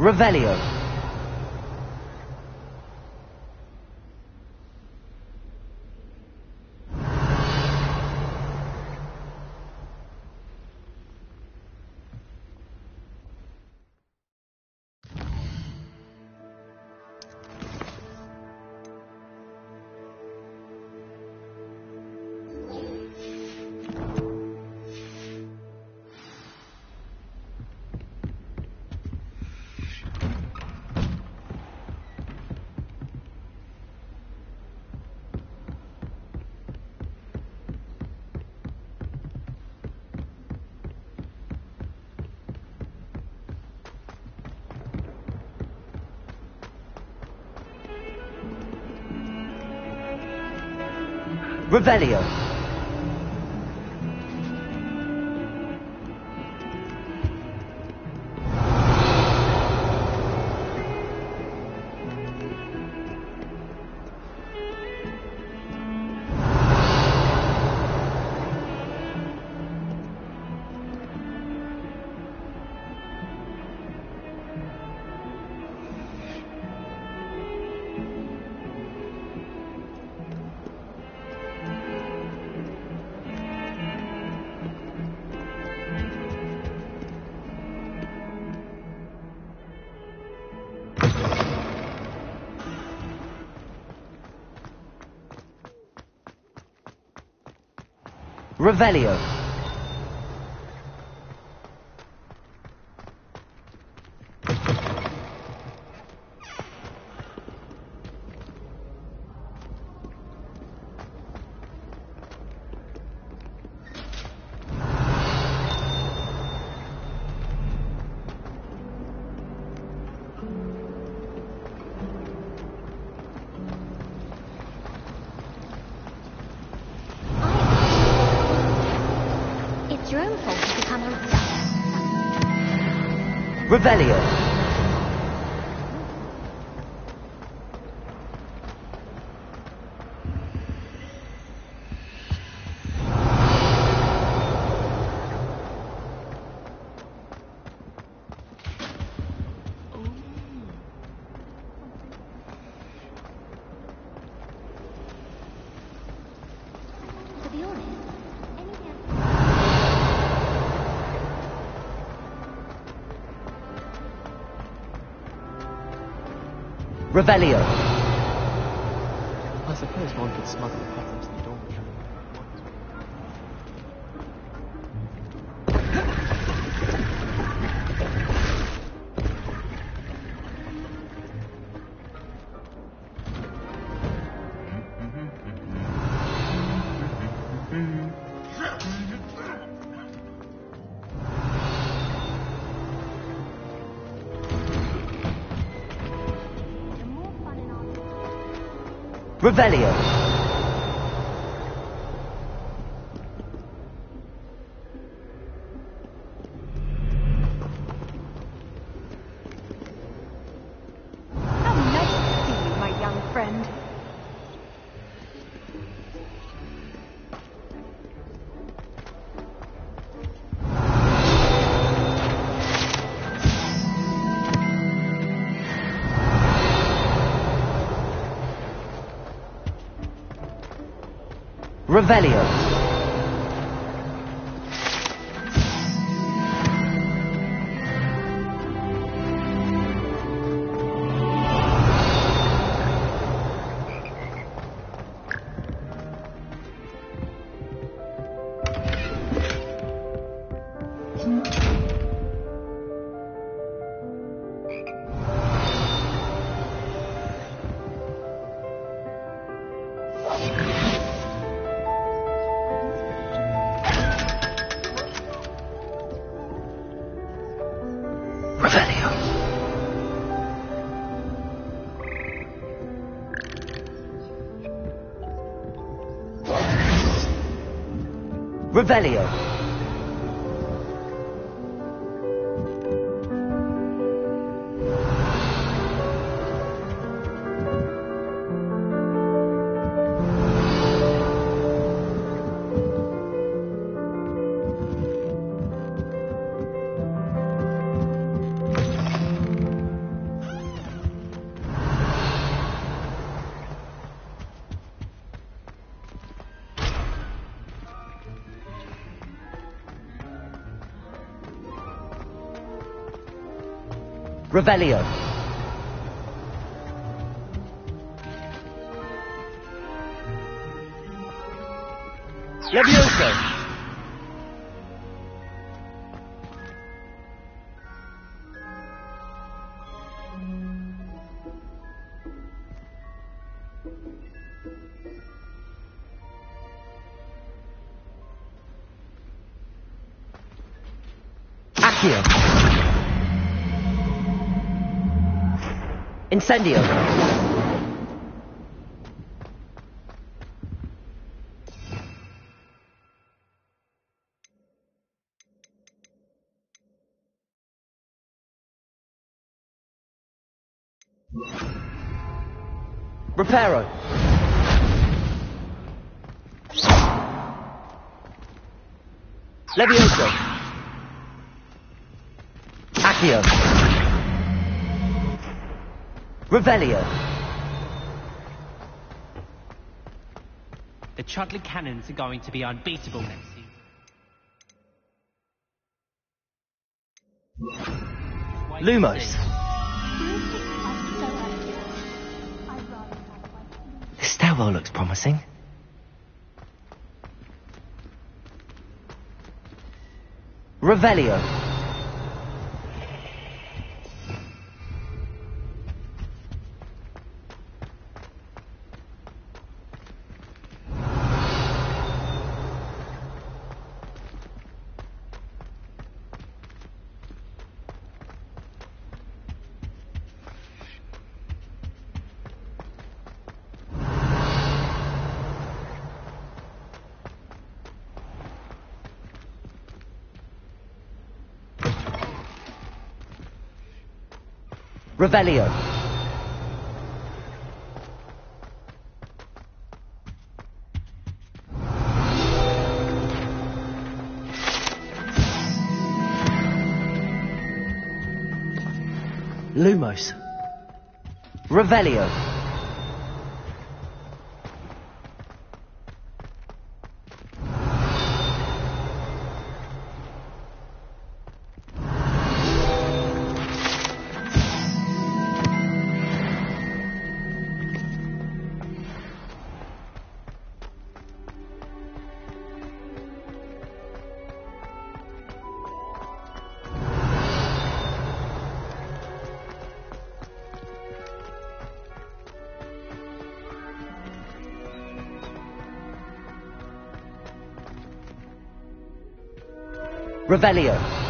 Revelio. Revelio. Revelio. Revelio. Revelio. I suppose one could smuggle the pet into the dormitory. Revelio. How nice to see you, my young friend. Revelio. Revelio. Revelio. Levioso. Accio. Incendio. Reparo. Levioso. Accio. Revelio. The Chudley Cannons are going to be unbeatable next season. Lumos. This stairwell looks promising. Revelio. Revelio. Lumos. Revelio. Revelio.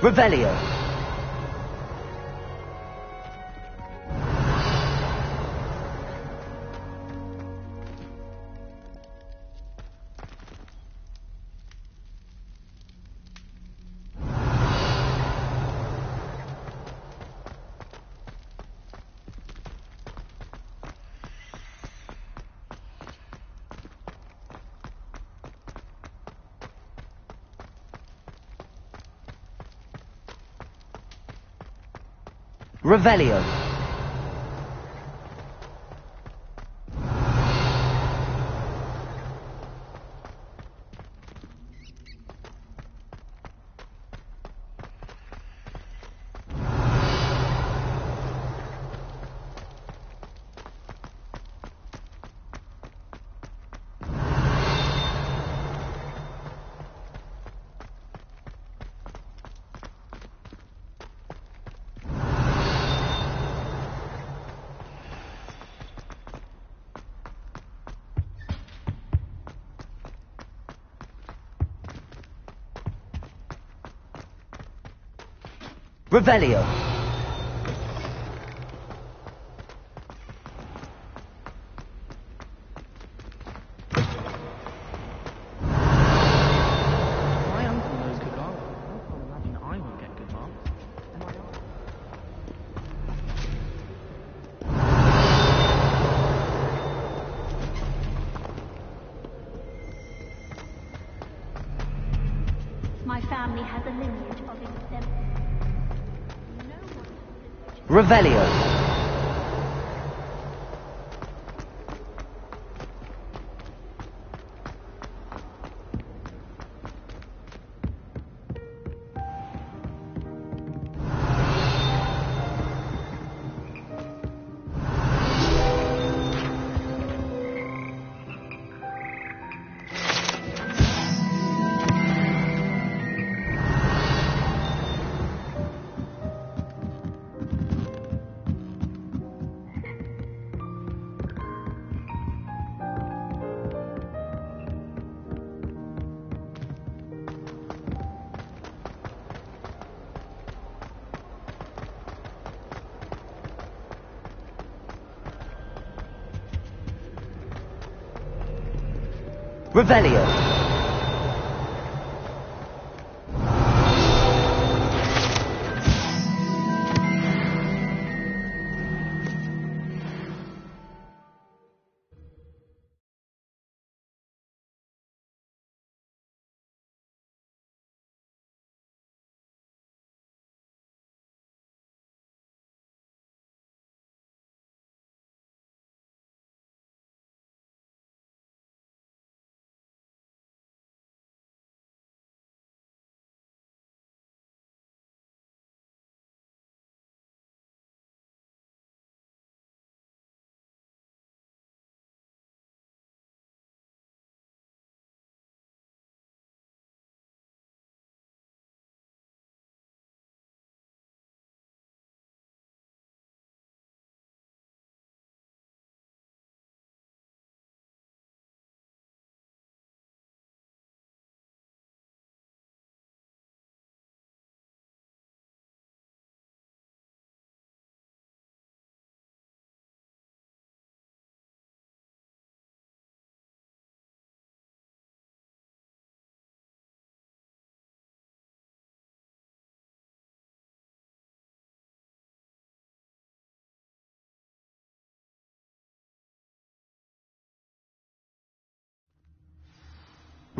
Revelio. Revelio. Revelio. My uncle knows good art. I can't imagine I won't get good marks. Am I right? My family has a lineage of exemplars. Revelio. Revelio.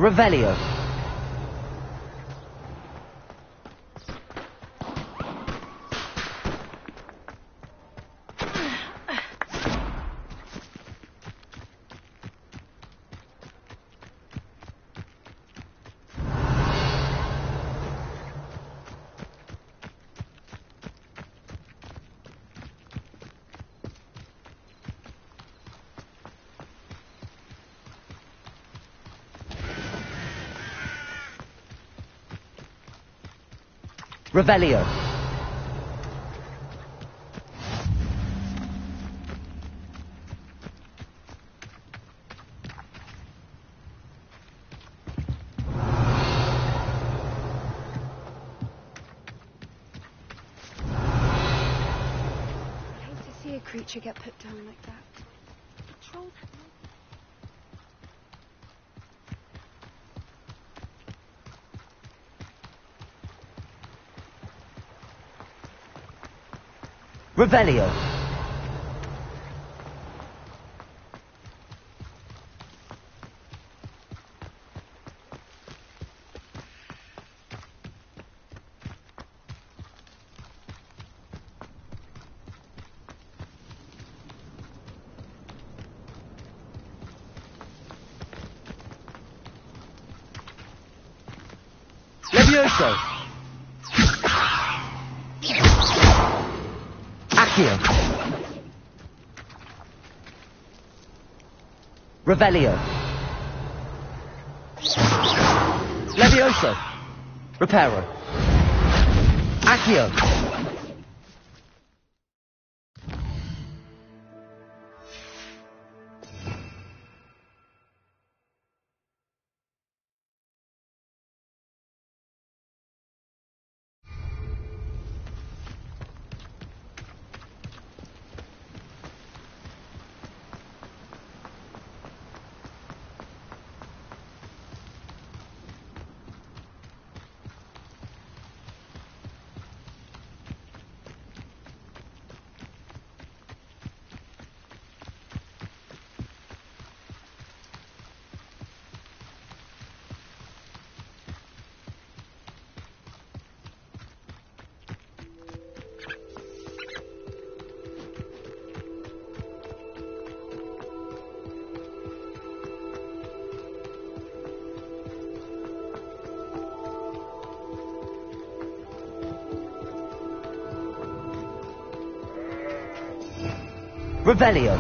Revelio. Revelio. I hate to see a creature get put down like that. Trolls have Revelio. Levioso! Accio! Revelio! Levioso! Reparo! Accio! Revelio!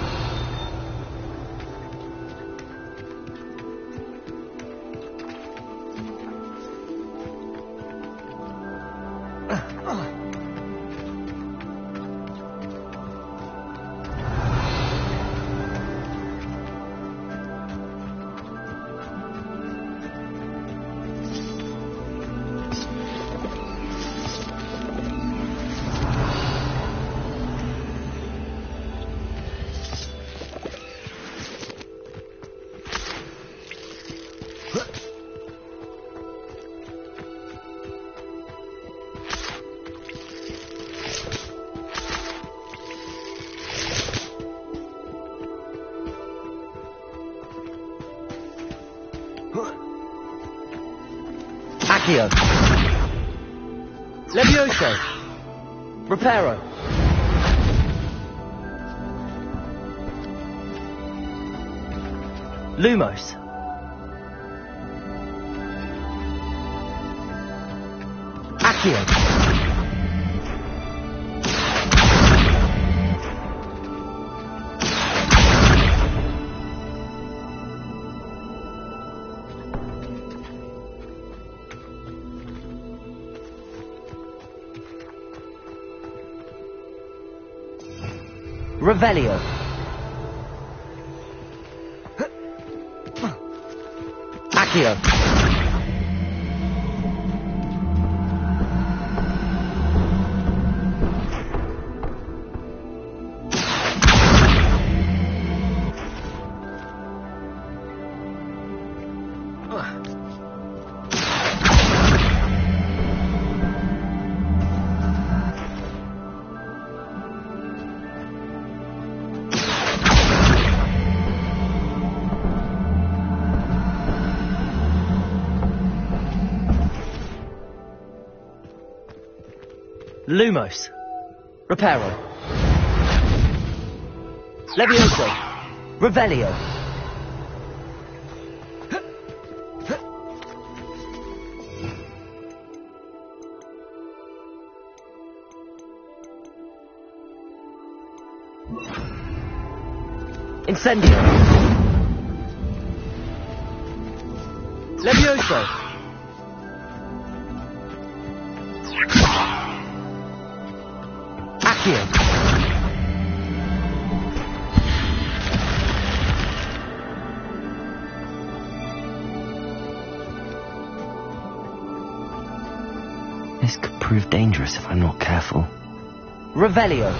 Accio! Levioso! Reparo! Lumos! Accio! Revelio! Accio! Lumos! Reparo! Levioso! Revelio! Incendio! Levioso! Accio! This could prove dangerous if I'm not careful. Revelio!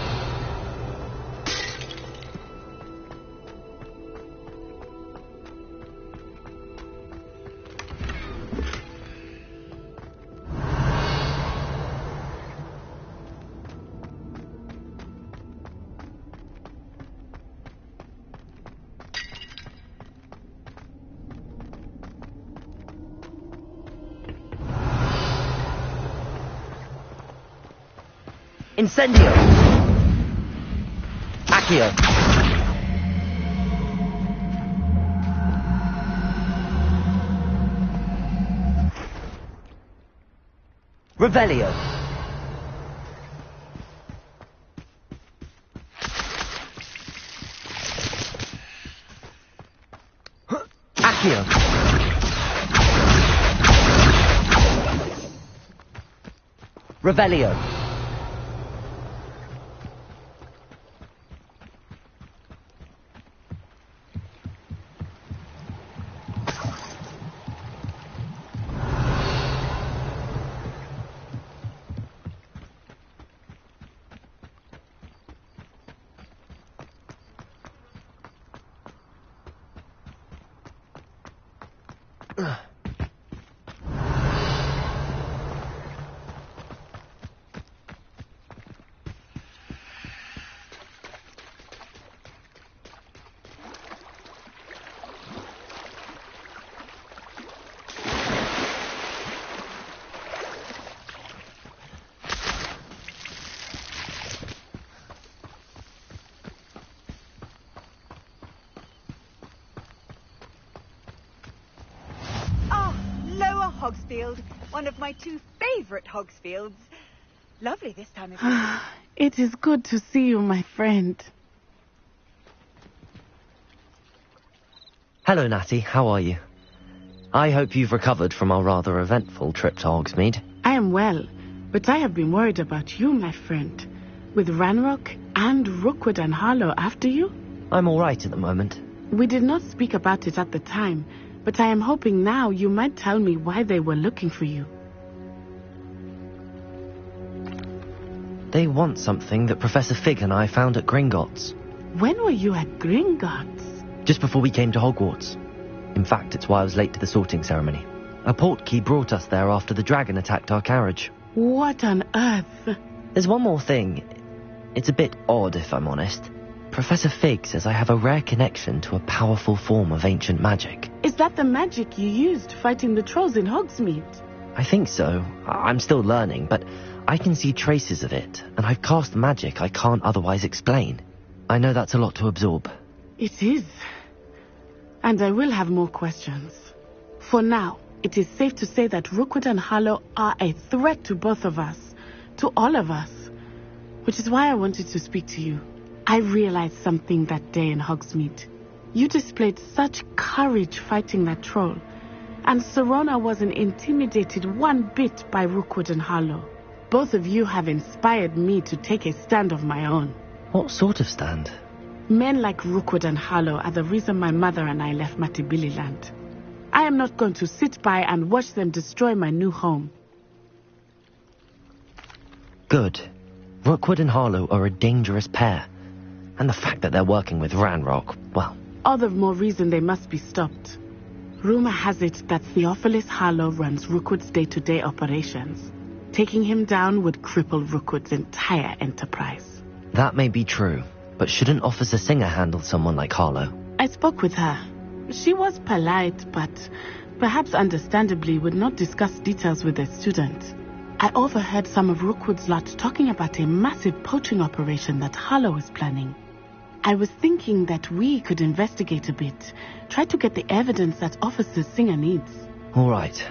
Incendio! Accio! Revelio. Accio. Revelio. Hogsfield, one of my two favourite Hogsfields. Lovely this time of year. It is good to see you, my friend. Hello, Natty. How are you? I hope you've recovered from our rather eventful trip to Hogsmeade. I am well, but I have been worried about you, my friend. With Ranrock and Rookwood and Harlow after you? I'm all right at the moment. We did not speak about it at the time, but I am hoping now you might tell me why they were looking for you. They want something that Professor Fig and I found at Gringotts. When were you at Gringotts? Just before we came to Hogwarts. In fact, it's why I was late to the sorting ceremony. A portkey brought us there after the dragon attacked our carriage. What on earth? There's one more thing. It's a bit odd, if I'm honest. Professor Fig says I have a rare connection to a powerful form of ancient magic. Is that the magic you used fighting the trolls in Hogsmeade? I think so. I'm still learning, but I can see traces of it, and I've cast magic I can't otherwise explain. I know that's a lot to absorb. It is. And I will have more questions. For now, it is safe to say that Rookwood and Harlow are a threat to both of us. To all of us. Which is why I wanted to speak to you. I realized something that day in Hogsmeade. You displayed such courage fighting that troll, and Serona wasn't intimidated one bit by Rookwood and Harlow. Both of you have inspired me to take a stand of my own. What sort of stand? Men like Rookwood and Harlow are the reason my mother and I left Matabeleland. I am not going to sit by and watch them destroy my new home. Good. Rookwood and Harlow are a dangerous pair. And the fact that they're working with Ranrock, well... All the more reason they must be stopped. Rumor has it that Theophilus Harlow runs Rookwood's day-to-day operations. Taking him down would cripple Rookwood's entire enterprise. That may be true, but shouldn't Officer Singer handle someone like Harlow? I spoke with her. She was polite, but perhaps understandably would not discuss details with a student. I overheard some of Rookwood's lot talking about a massive poaching operation that Harlow is planning. I was thinking that we could investigate a bit, try to get the evidence that Officer Singer needs. All right,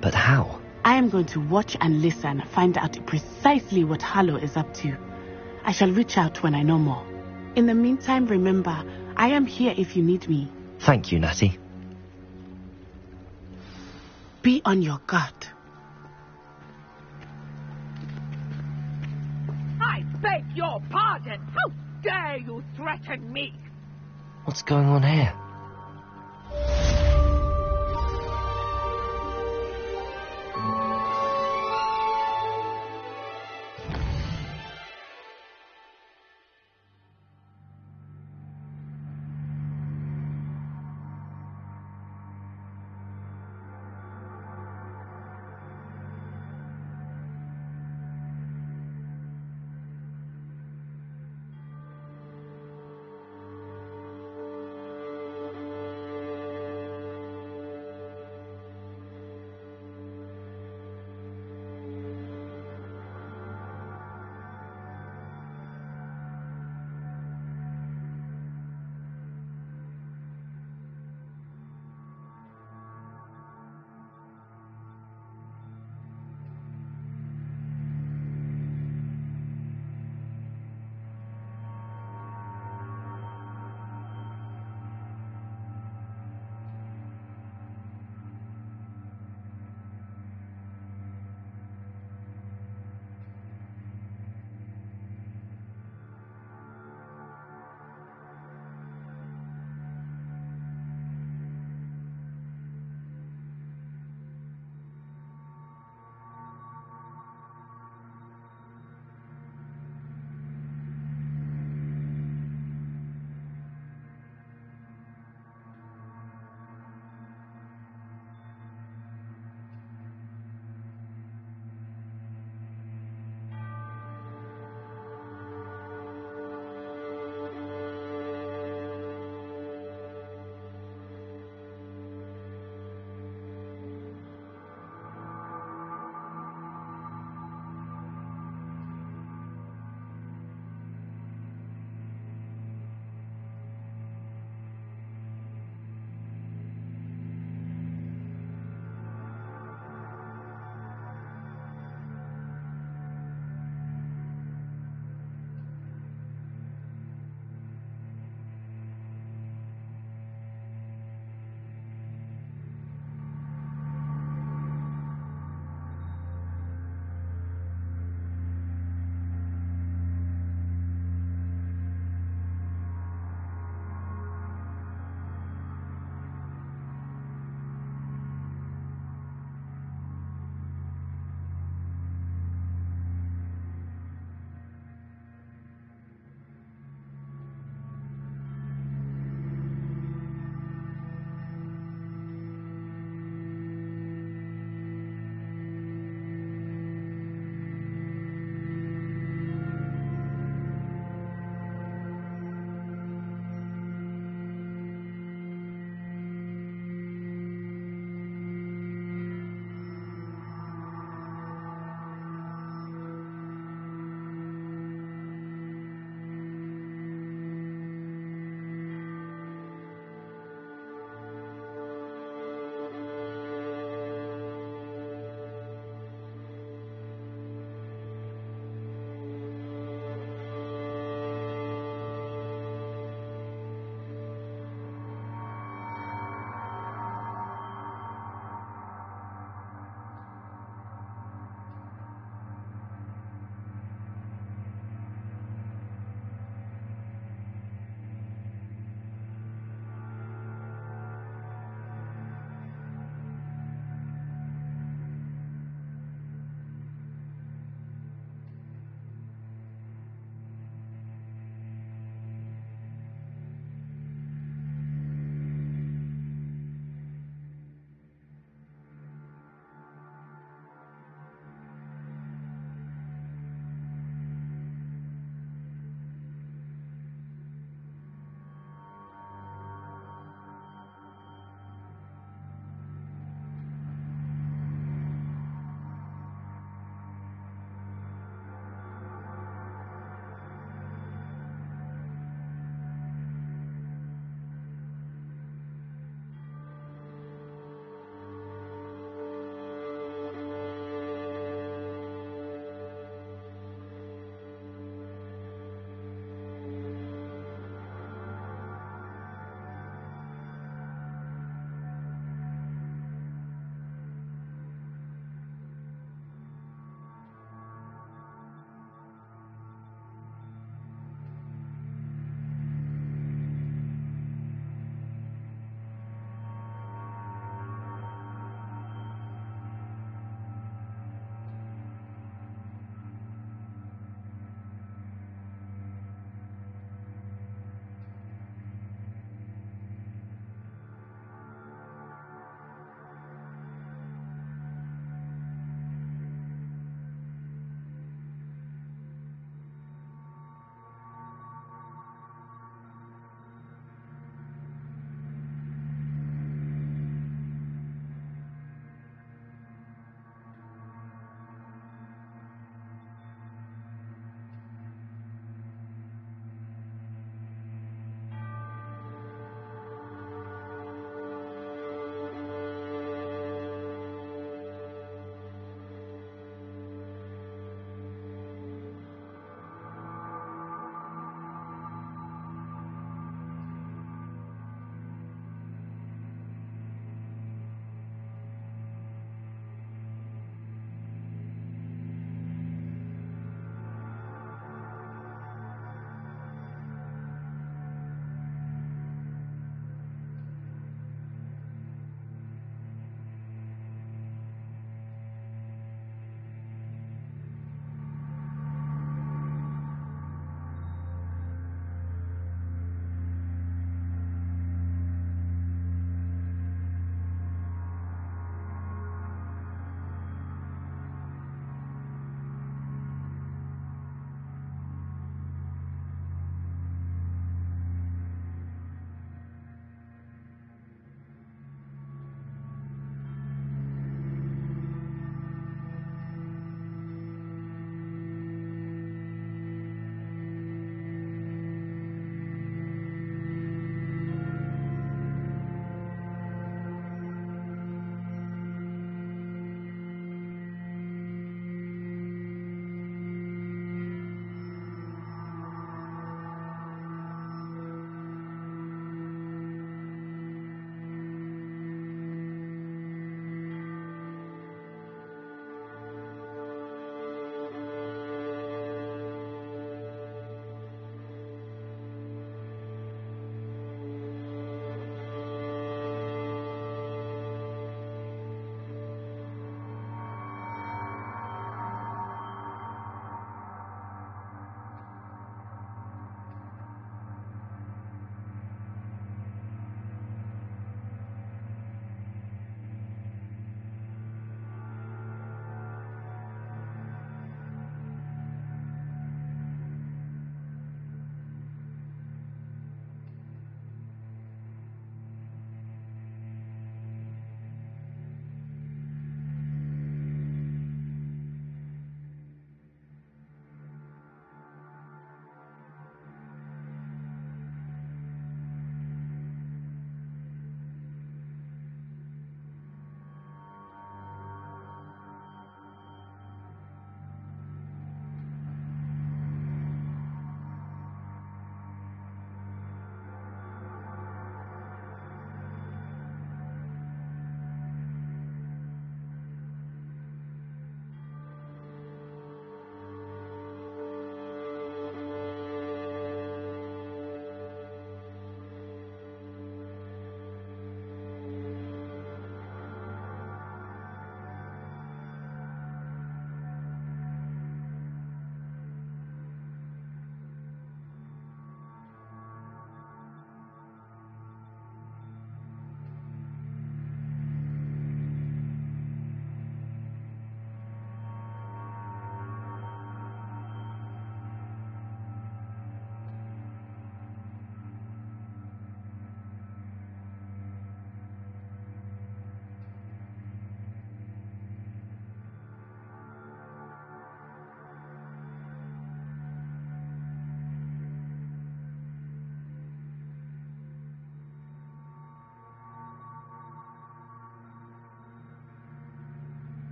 but how? I am going to watch and listen, find out precisely what Harlow is up to. I shall reach out when I know more. In the meantime, remember, I am here if you need me. Thank you, Natty. Be on your guard. I beg your pardon. How dare you threaten me? What's going on here?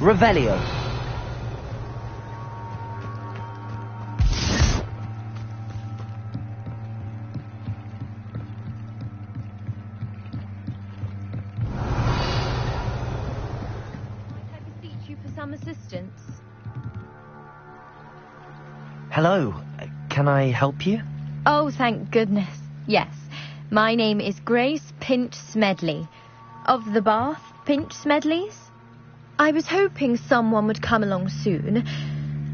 Revelio. I beseech you for some assistance. Hello. Can I help you? Oh, thank goodness. Yes. My name is Grace Pinch Smedley. Of the Bath Pinch Smedleys. I was hoping someone would come along soon.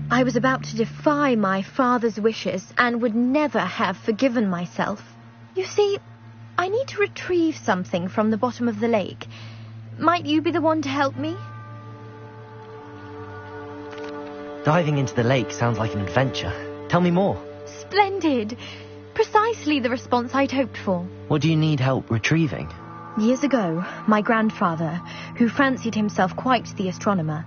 I was about to defy my father's wishes and would never have forgiven myself. You see, I need to retrieve something from the bottom of the lake. Might you be the one to help me? Diving into the lake sounds like an adventure. Tell me more. Splendid. Precisely the response I'd hoped for. What do you need help retrieving? Years ago, my grandfather, who fancied himself quite the astronomer,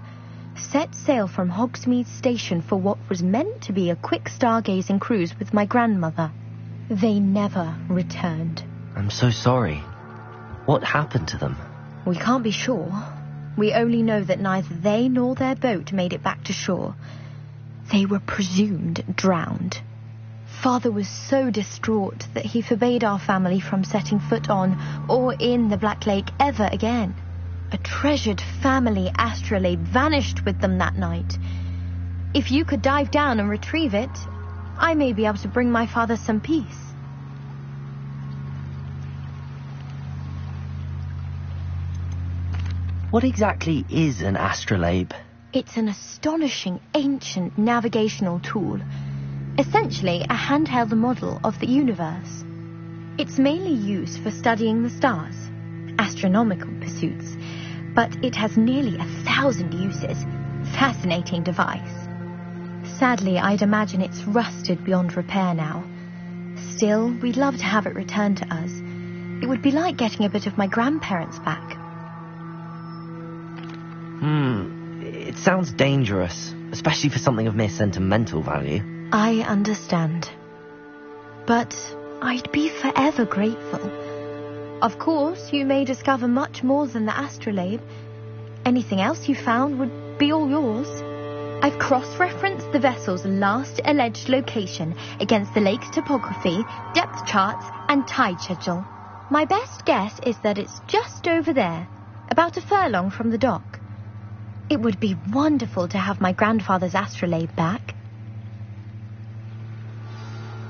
set sail from Hogsmeade Station for what was meant to be a quick stargazing cruise with my grandmother. They never returned. I'm so sorry. What happened to them? We can't be sure. We only know that neither they nor their boat made it back to shore. They were presumed drowned. Father was so distraught that he forbade our family from setting foot on or in the Black Lake ever again. A treasured family astrolabe vanished with them that night. If you could dive down and retrieve it, I may be able to bring my father some peace. What exactly is an astrolabe? It's an astonishing ancient navigational tool. Essentially a handheld model of the universe. It's mainly used for studying the stars, astronomical pursuits, but it has nearly 1,000 uses. Fascinating device. Sadly, I'd imagine it's rusted beyond repair now. Still, we'd love to have it returned to us. It would be like getting a bit of my grandparents back. It sounds dangerous, especially for something of mere sentimental value. I understand. But I'd be forever grateful. Of course, you may discover much more than the astrolabe. Anything else you found would be all yours. I've cross-referenced the vessel's last alleged location against the lake's topography, depth charts, and tide schedule. My best guess is that it's just over there, about a furlong from the dock. It would be wonderful to have my grandfather's astrolabe back.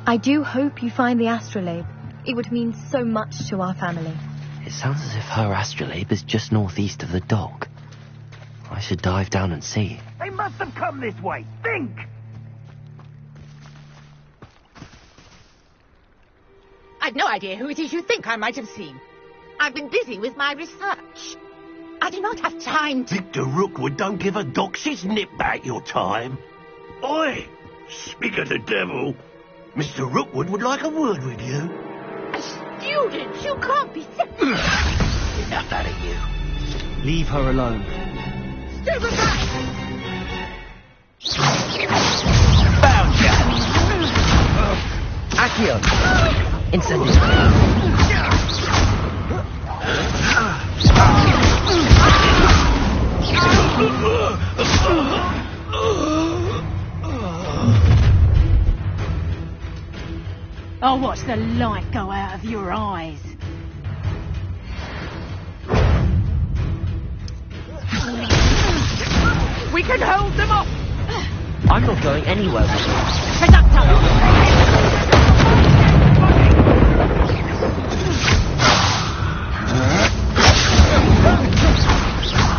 I do hope you find the astrolabe. It would mean so much to our family. It sounds as if her astrolabe is just northeast of the dock. I should dive down and see. They must have come this way. Think! I've no idea who it is you think I might have seen. I've been busy with my research. I do not have time to... Victor Rookwood don't give a doxy's nip back your time. Oi! Speak of the devil. Mr. Rookwood would like a word with you. A student? You can't be... Enough out of you. Leave her alone. Stay back! Found ya! Accio! Incendiary. I'll watch the light go out of your eyes. We can hold them off! I'm not going anywhere with you.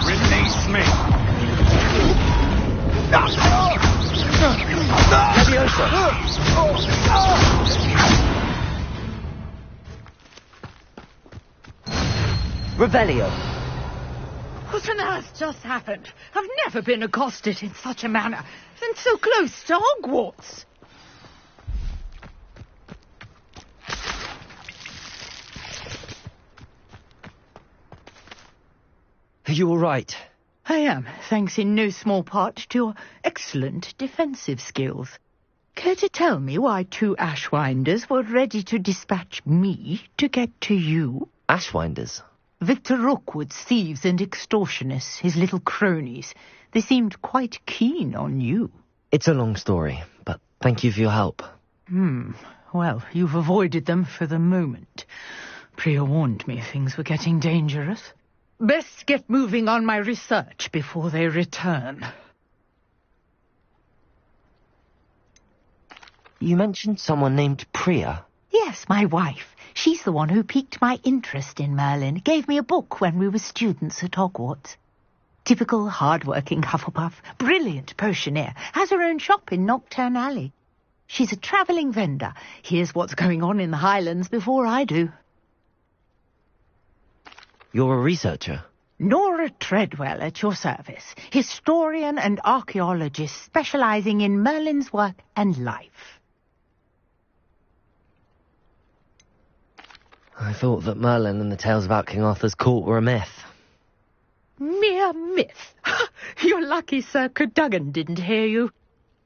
Ridley Smith. Revelio. What on earth just happened? I've never been accosted in such a manner, and so close to Hogwarts. Are you all right? I am, thanks in no small part to your excellent defensive skills. Care to tell me why 2 Ashwinders were ready to dispatch me to get to you? Ashwinders? Victor Rookwood's thieves and extortionists, his little cronies. They seemed quite keen on you. It's a long story, but thank you for your help. Well, you've avoided them for the moment. Priya warned me things were getting dangerous. Best get moving on my research before they return. You mentioned someone named Priya. Yes, my wife. She's the one who piqued my interest in Merlin. Gave me a book when we were students at Hogwarts. Typical hard-working Hufflepuff. Brilliant potioneer. Has her own shop in Nocturne Alley. She's a travelling vendor. Hears what's going on in the Highlands before I do. You're a researcher? Nora Treadwell at your service. Historian and archaeologist specialising in Merlin's work and life. I thought that Merlin and the tales about King Arthur's court were a myth. Mere myth. You're lucky Sir Cadogan didn't hear you.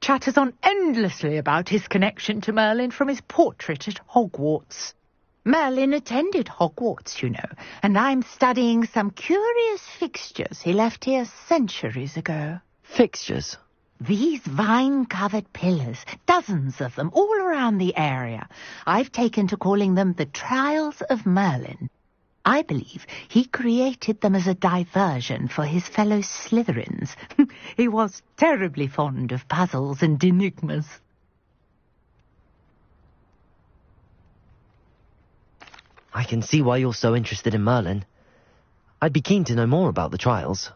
Chatters on endlessly about his connection to Merlin from his portrait at Hogwarts. Merlin attended Hogwarts, you know, and I'm studying some curious fixtures he left here centuries ago. Fixtures? These vine-covered pillars, dozens of them, all around the area. I've taken to calling them the Trials of Merlin. I believe he created them as a diversion for his fellow Slytherins. He was terribly fond of puzzles and enigmas. I can see why you're so interested in Merlin. I'd be keen to know more about the trials.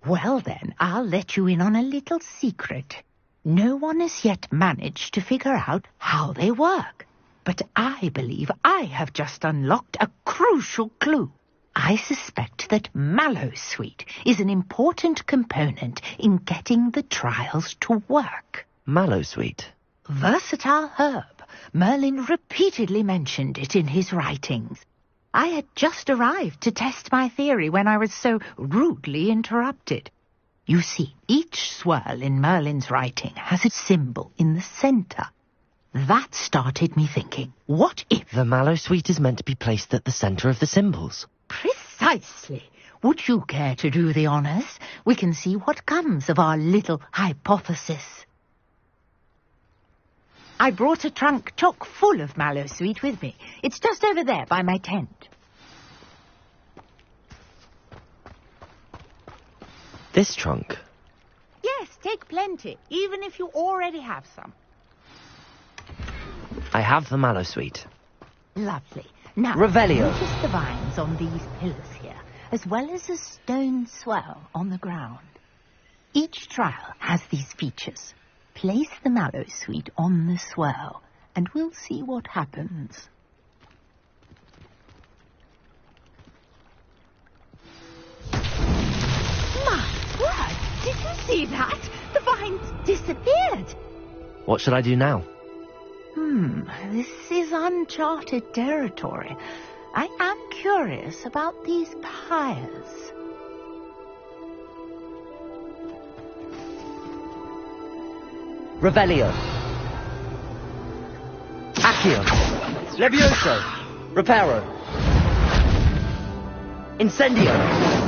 Well then, I'll let you in on a little secret. No one has yet managed to figure out how they work. But I believe I have just unlocked a crucial clue. I suspect that Mallowsweet is an important component in getting the trials to work. Mallowsweet? Versatile herb. Merlin repeatedly mentioned it in his writings. I had just arrived to test my theory when I was so rudely interrupted. You see, each swirl in Merlin's writing has a symbol in the centre. That started me thinking, what if... The Mallowsweet is meant to be placed at the centre of the symbols. Precisely. Would you care to do the honours? We can see what comes of our little hypothesis. I brought a trunk chock full of Mallowsweet with me. It's just over there by my tent. This trunk? Yes, take plenty, even if you already have some. I have the Mallowsweet. Lovely. Now, Revelio. notice the vines on these pillars here, as well as a stone swirl on the ground. Each trial has these features. Place the Mallowsweet on the swirl, and we'll see what happens. My word! Did you see that? The vines disappeared. What should I do now? This is uncharted territory. I am curious about these pyres. Revelio. Accio. Levioso. Reparo. Incendio.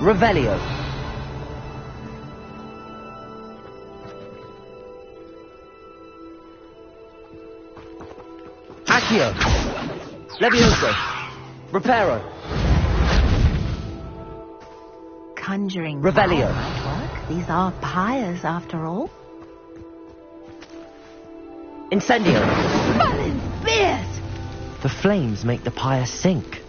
Revelio. Accio. Levioso. Reparo. Conjuring Revelio. fire might work. These are pyres, after all. Incendio. Merlin's beard! The flames make the pyre sink.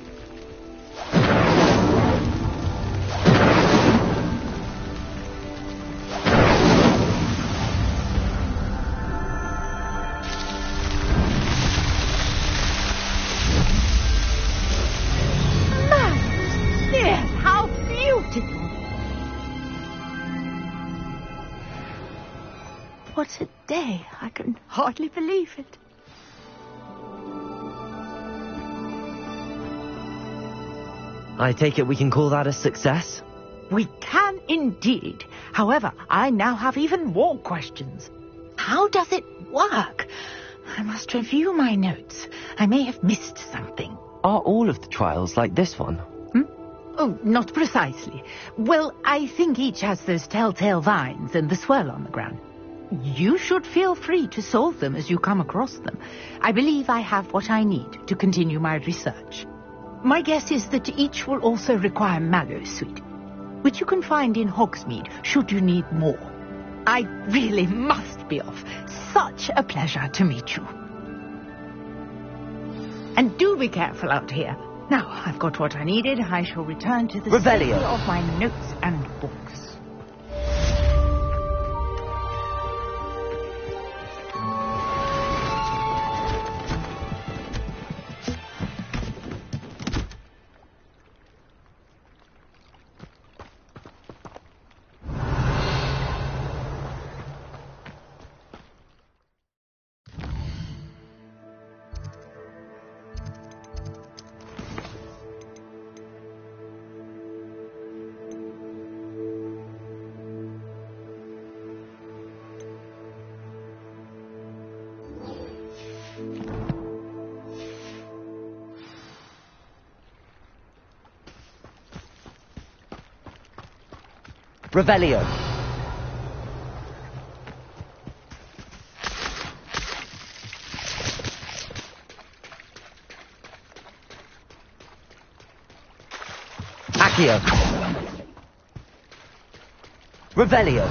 What a day. I can hardly believe it. I take it we can call that a success? We can indeed. However, I now have even more questions. How does it work? I must review my notes. I may have missed something. Are all of the trials like this one? Oh, not precisely. Well, I think each has those telltale vines and the swirl on the ground. You should feel free to solve them as you come across them. I believe I have what I need to continue my research. My guess is that each will also require mallow sweet, which you can find in Hogsmeade should you need more. I really must be off. Such a pleasure to meet you. And do be careful out here. Now, I've got what I needed. I shall return to the Revelio study of my notes and books. Revelio. Accio. Revelio.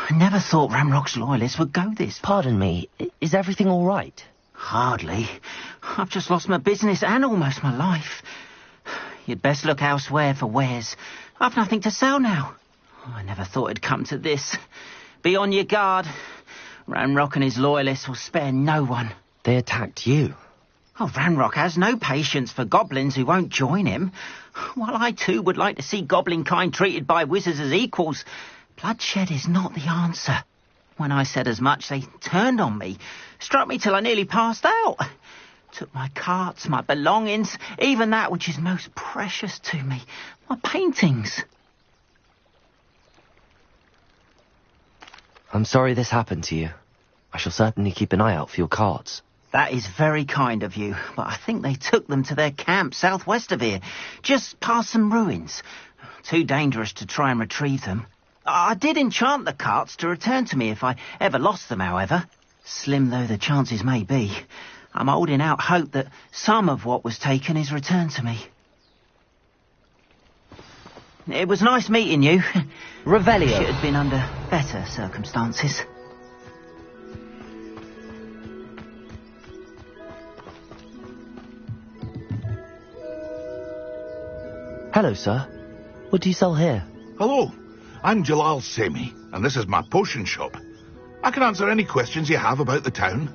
I never thought Ranrock's loyalists would go this. Pardon me, is everything all right? Hardly. I've just lost my business and almost my life. You'd best look elsewhere for wares. I've nothing to sell now. I never thought it'd come to this. Be on your guard. Ranrock and his loyalists will spare no one. They attacked you. Oh, Ranrock has no patience for goblins who won't join him. While I too would like to see goblin kind treated by wizards as equals, bloodshed is not the answer. When I said as much, they turned on me, struck me till I nearly passed out. Took my carts, my belongings, even that which is most precious to me, my paintings. I'm sorry this happened to you. I shall certainly keep an eye out for your cards. That is very kind of you, but I think they took them to their camp southwest of here, just past some ruins. Too dangerous to try and retrieve them. I did enchant the carts to return to me if I ever lost them, however. Slim though the chances may be, I'm holding out hope that some of what was taken is returned to me. It was nice meeting you. Revelio. Should have been under better circumstances. Hello, sir. What do you sell here? Hello, I'm Jalal Semi, and this is my potion shop. I can answer any questions you have about the town.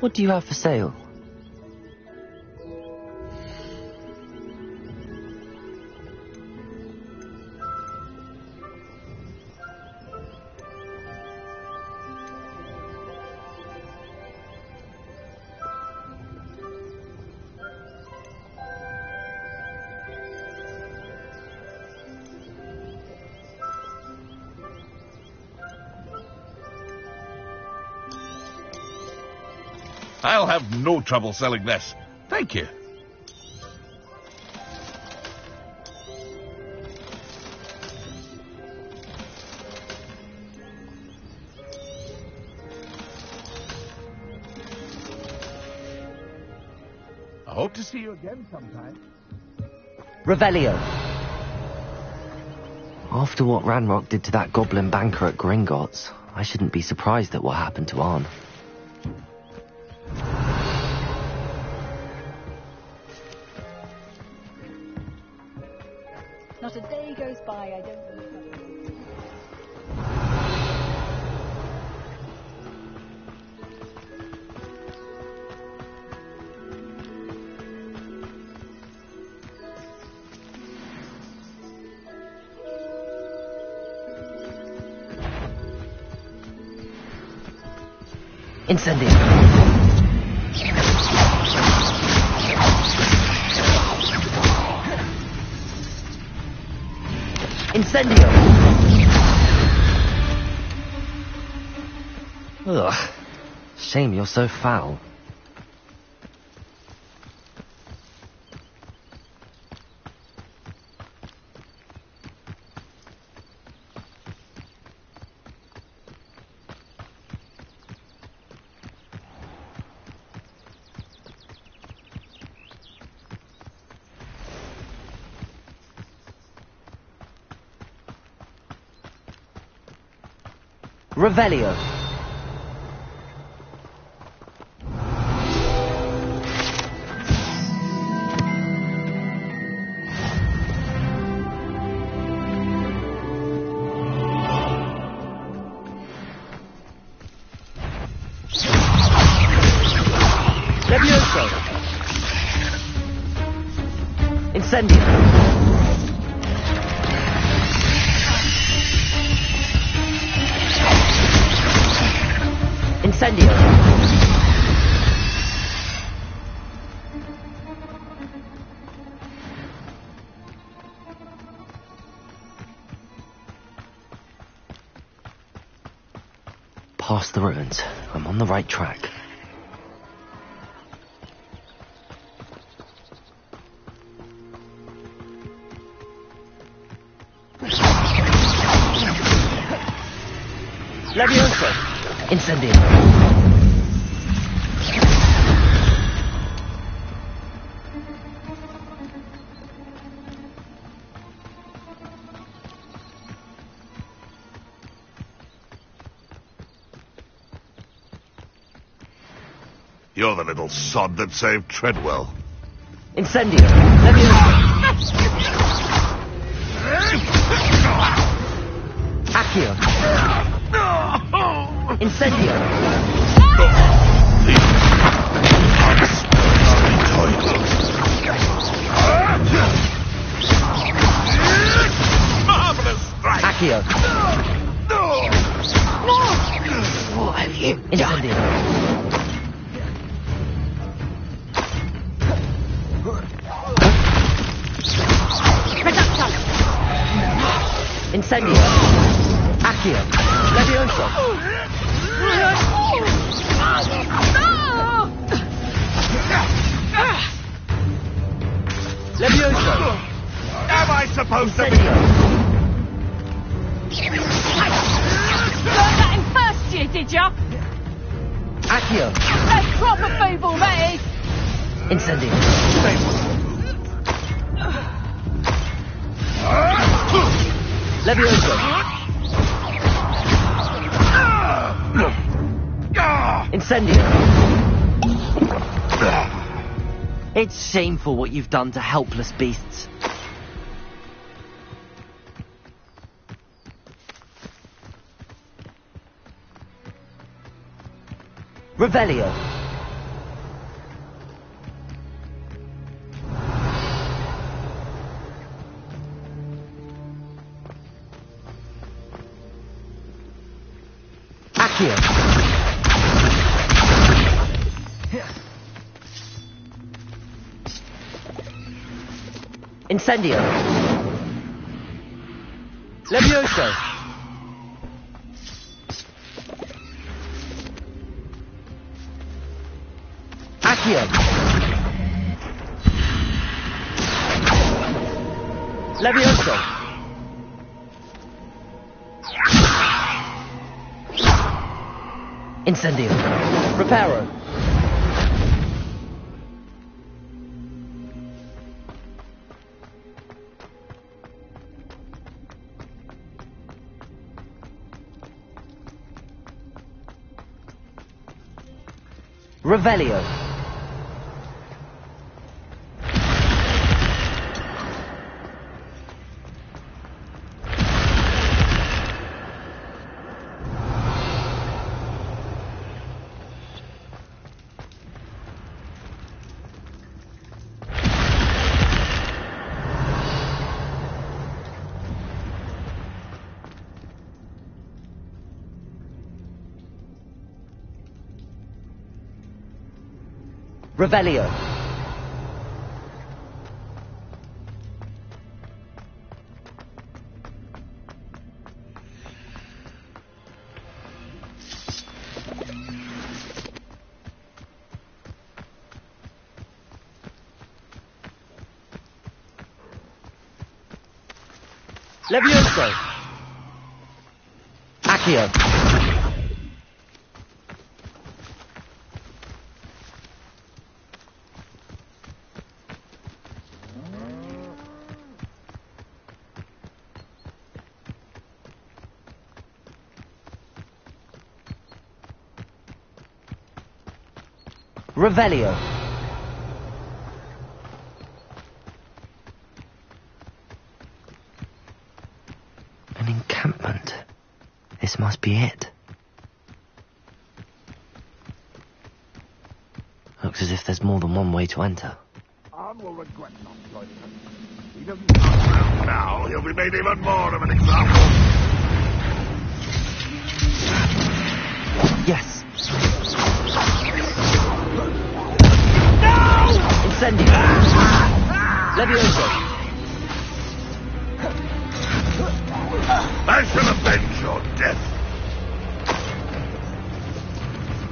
What do you have for sale? I'll have no trouble selling this. Thank you. I hope to see you again sometime. Revelio. After what Ranrock did to that goblin banker at Gringotts, I shouldn't be surprised at what happened to Arn. Not a day goes by I don't look up. Incendio. Incendio. Ugh. Shame you're so foul. Revelio. Levioso. Incendio. Incendio. Past the ruins. I'm on the right track. Levioso. Incendio. You're the little sod that saved Treadwell. Incendio. Levioso. Accio. Incendio. Marvelous strike! Accio. What have you done? Incendio. Incendio. Accio. Levioso. Levioso. Am I supposed to be... Learned that in first year, did ya? Accio. That's proper feeble, that is. Incendio. Levioso. Incendio. It's shameful what you've done to helpless beasts. Revelio. Accio. Incendio. Levioso. Accio. Levioso. Incendio. Reparo. Revelio. Revelio. Levioso. Accio. Revelio. An encampment. This must be it. Looks as if there's more than one way to enter. Arn will regret not joining us. He doesn't come around now, he'll be made even more of an example. Yes. Incendio! Levioso! I shall avenge your death!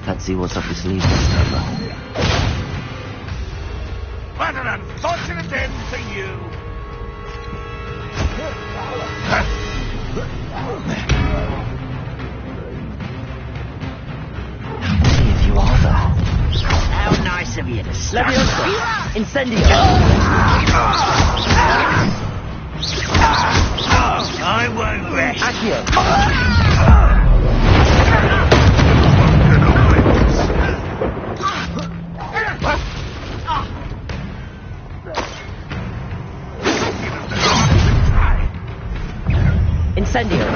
Let's see what's up his sleeve this time. What an unfortunate end for you! See if you are there. How nice of you to stop. Levioso! Incendio! I won't rest. Accio! Incendio!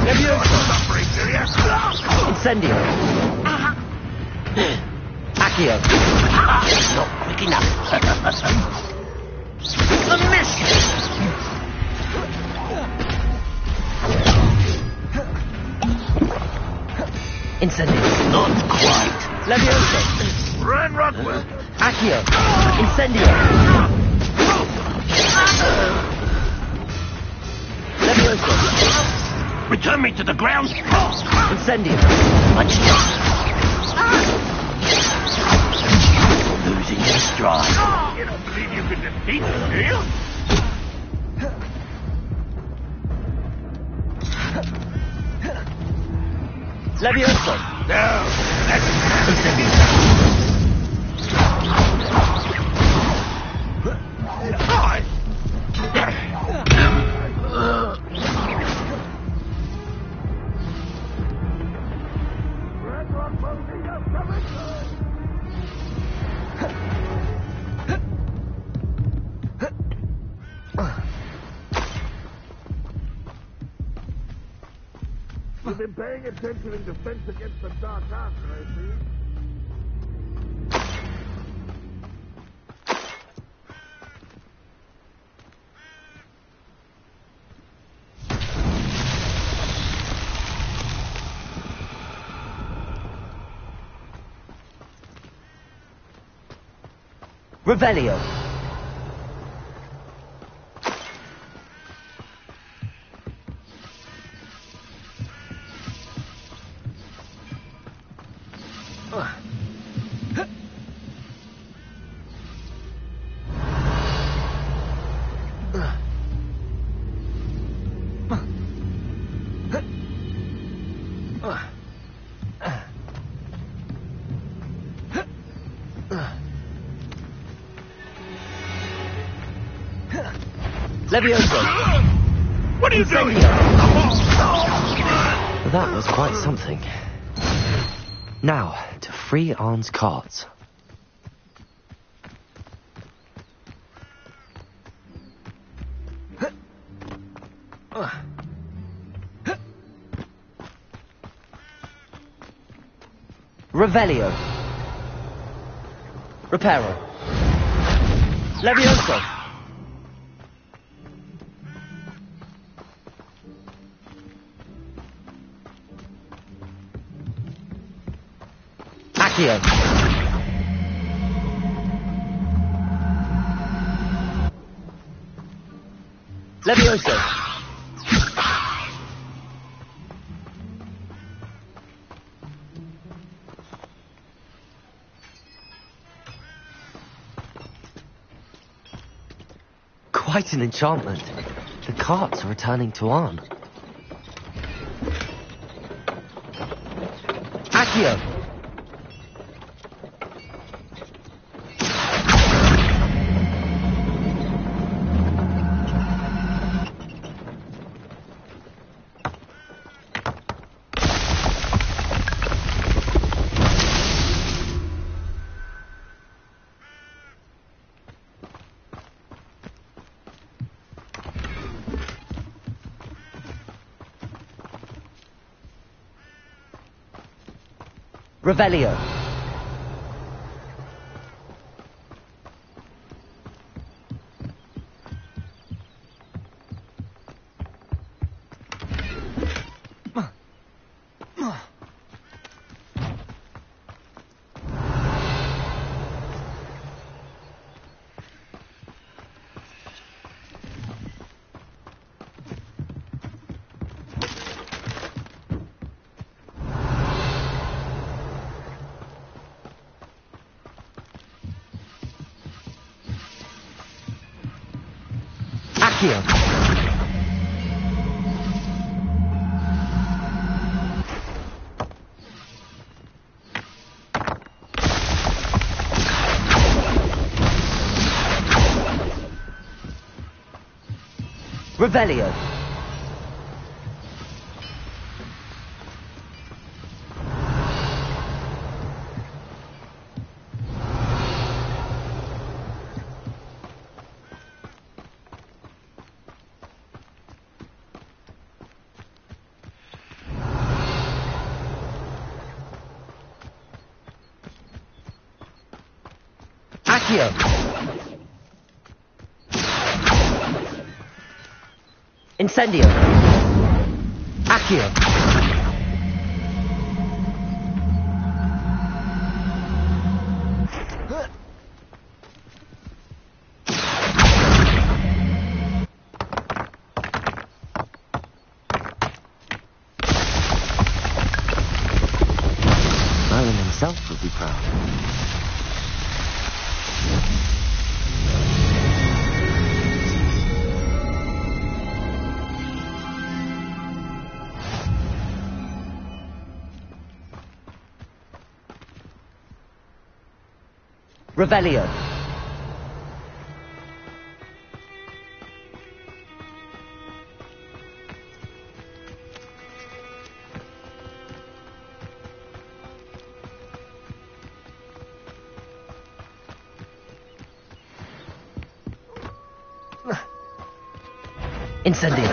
Levioso! Incendio! Accio! Not quick enough. The mist! Incendio! Not quite. Levioso! Run, Rockwood! Accio! Incendio! Levioso! Return me to the ground. Incendio! Much losing your stride. You don't believe you can defeat us, do you? Levioso! No, that's Incendio! You've been paying attention in defense against the dark arts, I see. Revelio! Levioso! What are you doing? That was quite something. Now, to free Arn's cards. Revelio. Reparo. Levioso. Accio. Levioso! Quite an enchantment. The carts are returning to Arn. Accio! Revelio. Accio. Revelio. Accio. Incendio. Accio. Merlin himself would be proud. Revelio. Incendio.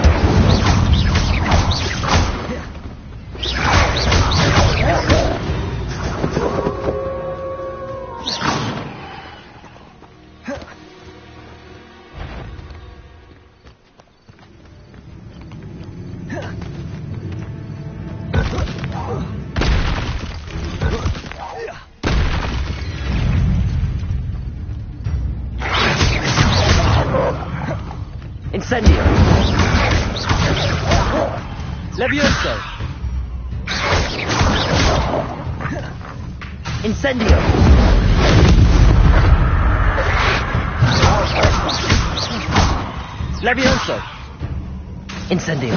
Incendio. Levioso. Incendio. Levioso. Incendio.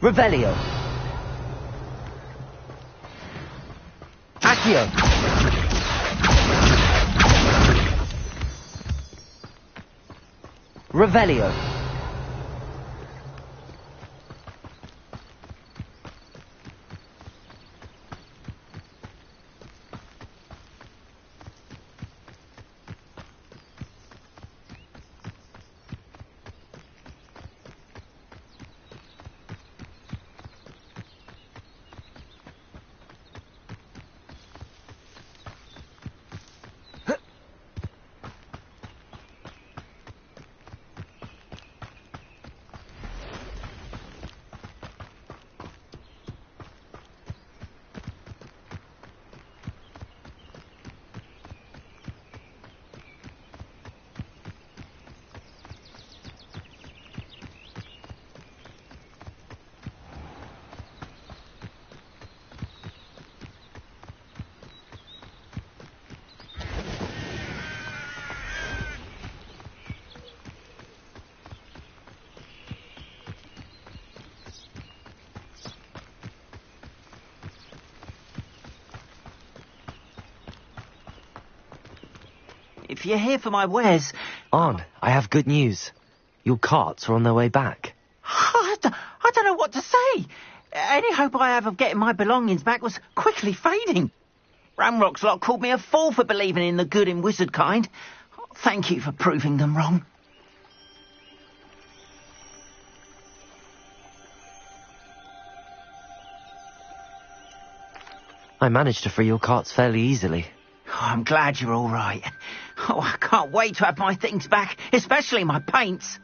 Revelio. Accio. Revelio. if you're here for my wares... On, I have good news. Your carts are on their way back. I don't know what to say. Any hope I have of getting my belongings back was quickly fading. Ramrock's lot called me a fool for believing in the good in wizard kind. Thank you for proving them wrong. I managed to free your carts fairly easily. Oh, I'm glad you're all right. Oh, I can't wait to have my things back, especially my paints.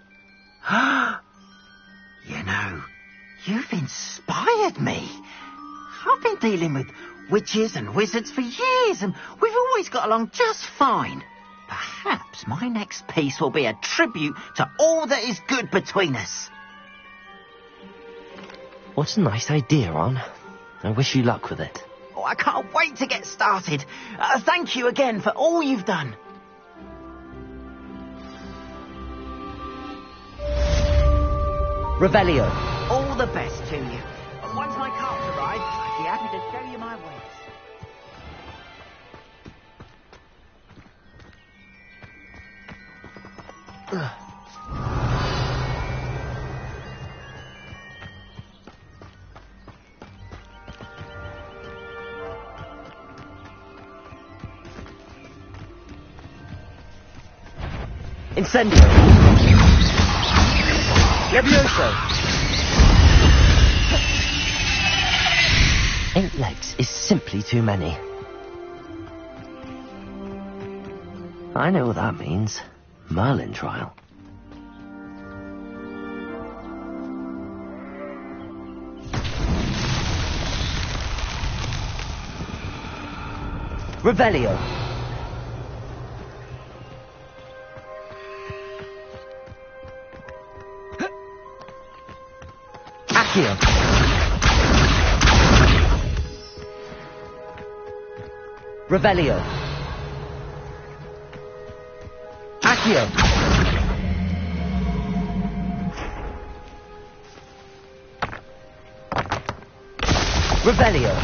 You know, you've inspired me. I've been dealing with witches and wizards for years, and we've always got along just fine. Perhaps my next piece will be a tribute to all that is good between us. What a nice idea, Ron. I wish you luck with it. Oh, I can't wait to get started. Thank you again for all you've done. Revelio. All the best to you. Once my carts arrive, I'd be happy to show you my ways. Incendio. Levioso. 8 legs is simply too many. I know what that means. Merlin trial. Revelio. Accio. Revelio. Accio. Revelio.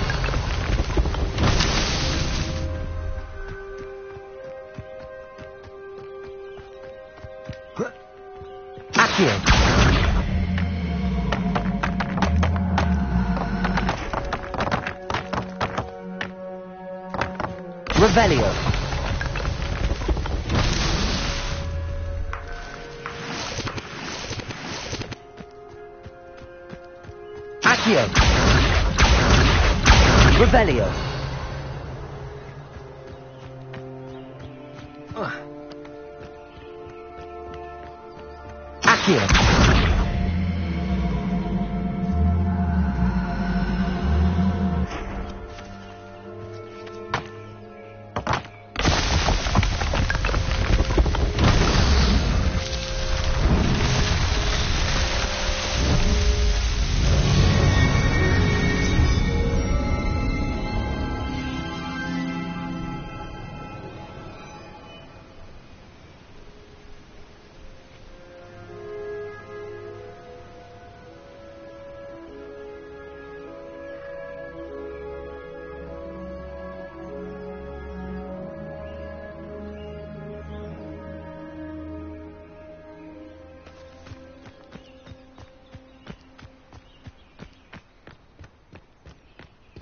Accio. Revelio. Accio. Revelio. Accio.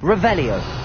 Revelio.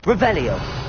Revelio.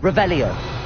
Revelio.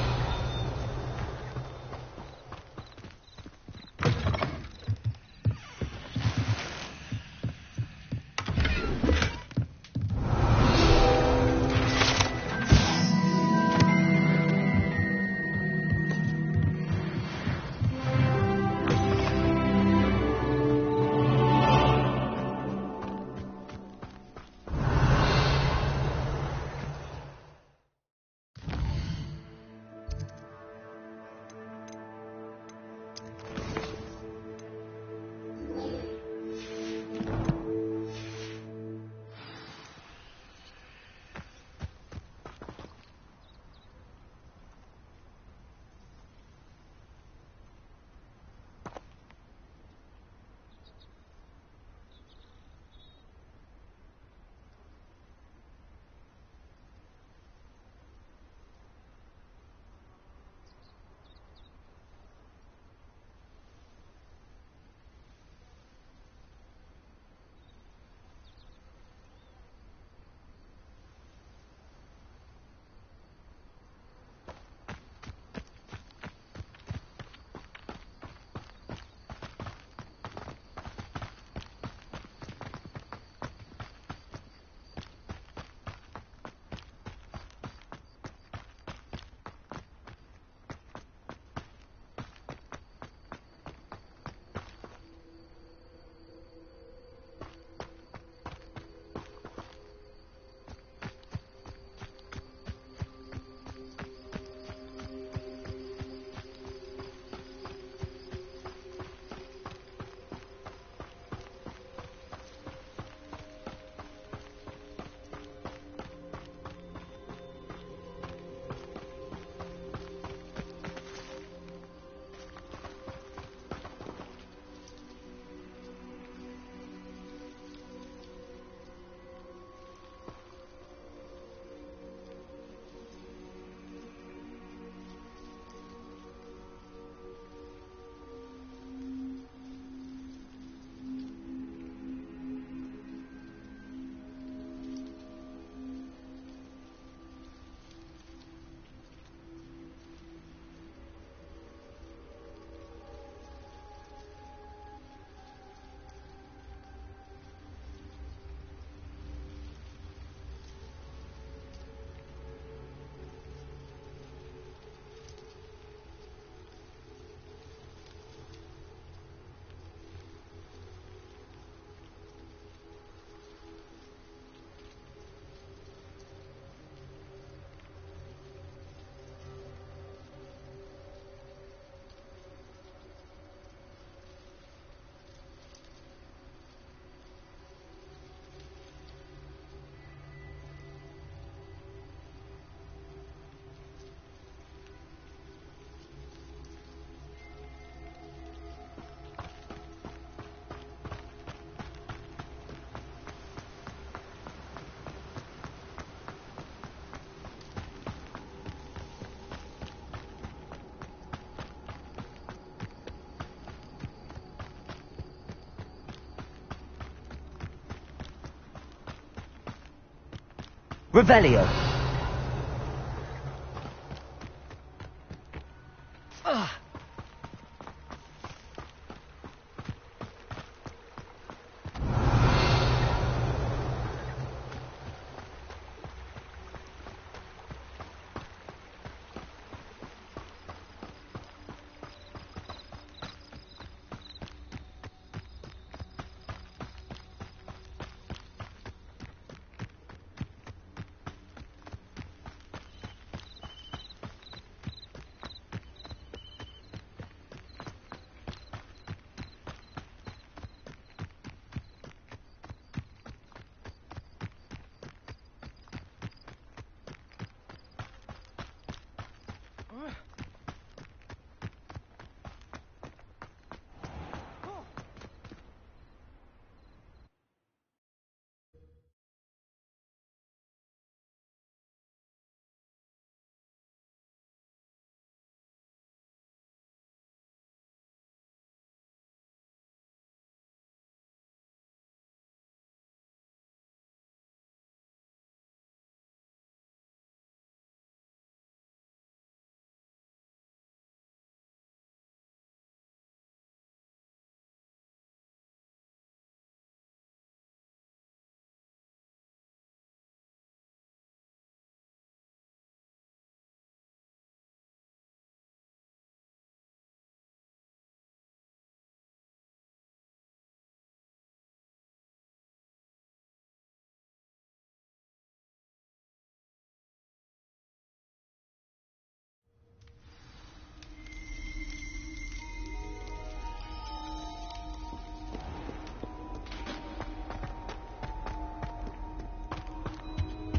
Revelio.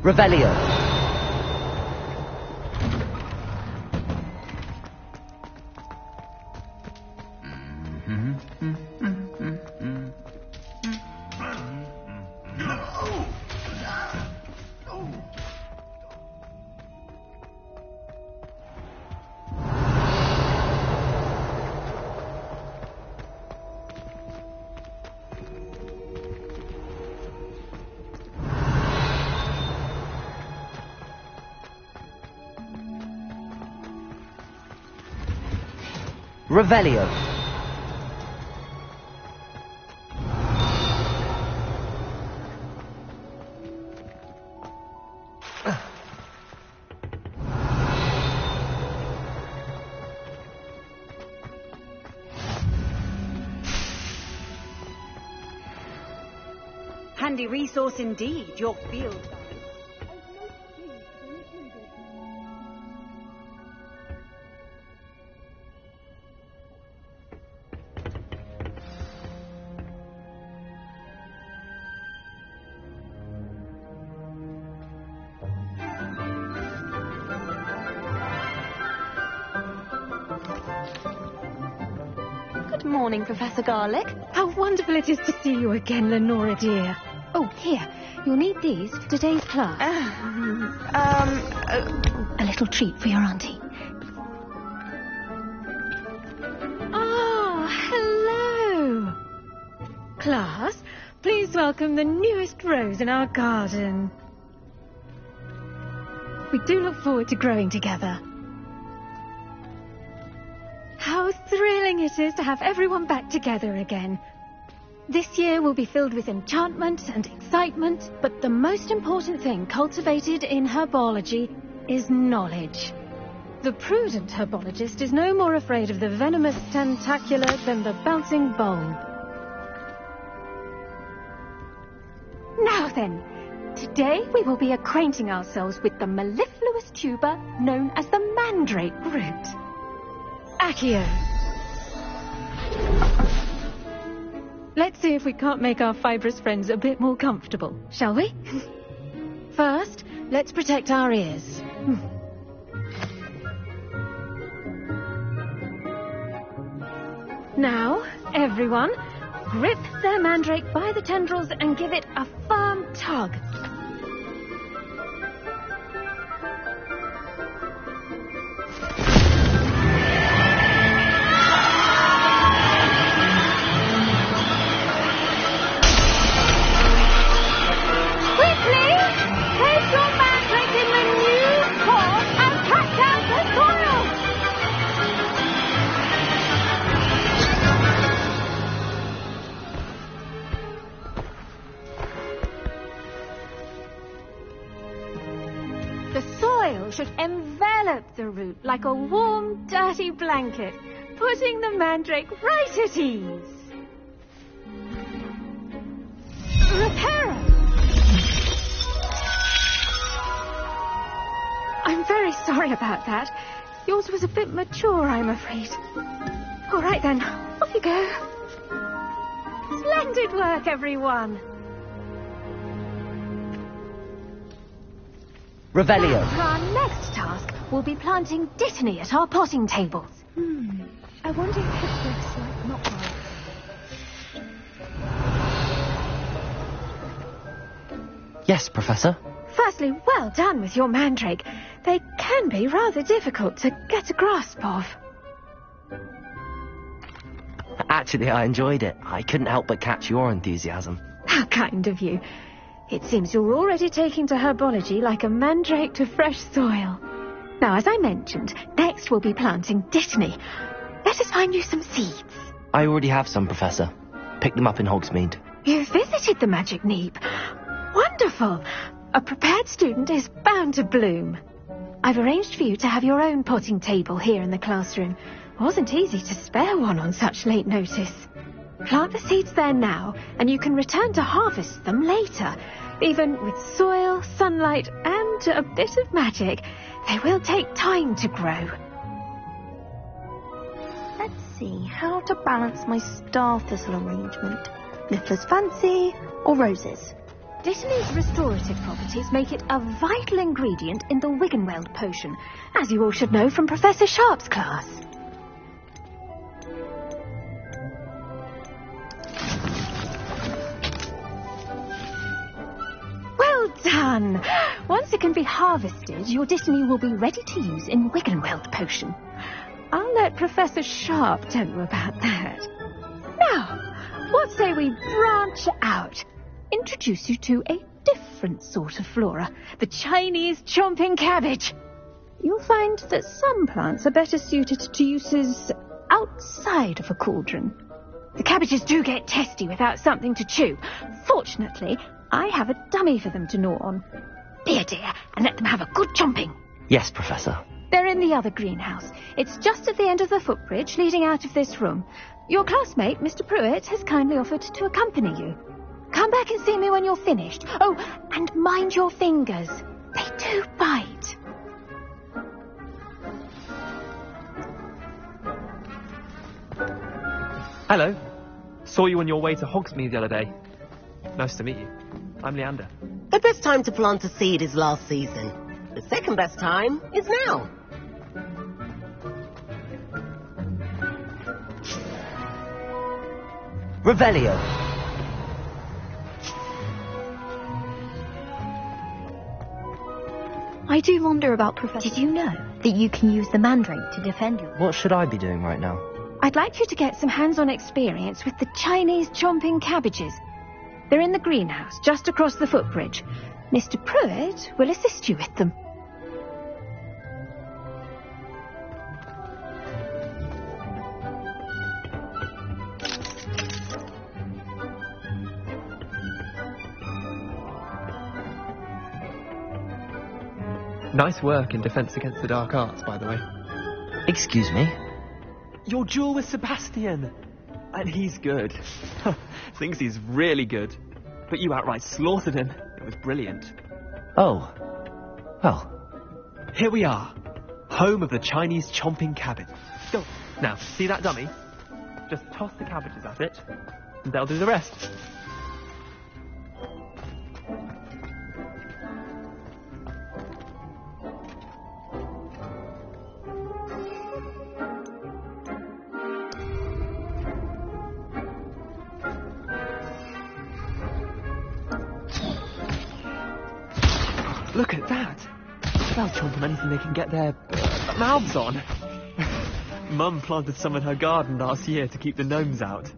Revelio. Revelio. Handy resource indeed, your field. Good morning, Professor Garlick. How wonderful it is to see you again, Lenora dear. Oh, here, you'll need these for today's class. A little treat for your auntie. Ah, hello. Class, please welcome the newest rose in our garden. We do look forward to growing together. How thrilling it is to have everyone back together again. This year will be filled with enchantment and excitement, but the most important thing cultivated in herbology is knowledge. The prudent herbologist is no more afraid of the venomous tentacula than the bouncing bulb. Now then, today we will be acquainting ourselves with the mellifluous tuber known as the mandrake root. Accio. Let's see if we can't make our fibrous friends a bit more comfortable, shall we? First, let's protect our ears. Now, everyone, grip their mandrake by the tendrils and give it a firm tug. Should envelop the root like a warm, dirty blanket, putting the mandrake right at ease. Reparo! I'm very sorry about that. Yours was a bit mature, I'm afraid. All right then, off you go. Splendid work, everyone. Revelio. For our next task, will be planting dittany at our potting tables. I wonder if hippogriffs like not well. Yes, Professor. Firstly, well done with your mandrake. They can be rather difficult to get a grasp of. Actually, I enjoyed it. I couldn't help but catch your enthusiasm. How kind of you. It seems you're already taking to herbology like a mandrake to fresh soil. Now, as I mentioned, next we'll be planting dittany. Let us find you some seeds. I already have some, Professor. Picked them up in Hogsmeade. You've visited the Magic Neep. Wonderful. A prepared student is bound to bloom. I've arranged for you to have your own potting table here in the classroom. Wasn't easy to spare one on such late notice. Plant the seeds there now, and you can return to harvest them later. Even with soil, sunlight, and a bit of magic, they will take time to grow. Let's see how to balance my star thistle arrangement. Niffler's fancy or roses? Dittany's restorative properties make it a vital ingredient in the Wiggenweld potion, as you all should know from Professor Sharp's class. Well done! Once it can be harvested, your dittany will be ready to use in Wiggenweld potion. I'll let Professor Sharp tell you about that. Now, what say we branch out? Introduce you to a different sort of flora, the Chinese chomping cabbage. You'll find that some plants are better suited to uses outside of a cauldron. The cabbages do get testy without something to chew. Fortunately, I have a dummy for them to gnaw on. Be dear, and let them have a good chomping. Yes, Professor. They're in the other greenhouse. It's just at the end of the footbridge leading out of this room. Your classmate, Mr. Pruitt, has kindly offered to accompany you. Come back and see me when you're finished. Oh, and mind your fingers. They do bite. Hello. Saw you on your way to Hogsmeade the other day. Nice to meet you. I'm Leander. The best time to plant a seed is last season. The second best time is now. Revelio. I do wonder about Professor... Did you know that you can use the mandrake to defend you? What should I be doing right now? I'd like you to get some hands-on experience with the Chinese chomping cabbages. They're in the greenhouse, just across the footbridge. Mr. Pruitt will assist you with them. Nice work in Defence Against the Dark Arts, by the way. Excuse me? Your duel with Sebastian! And he's good. Thinks he's really good. But you outright slaughtered him. It was brilliant. Oh. Well. Here we are. Home of the Chinese chomping cabbage. Go. Now, see that dummy? Just toss the cabbages at it, and they'll do the rest. Look at that! They'll chomp on anything they can get their mouths on. Mum planted some in her garden last year to keep the gnomes out.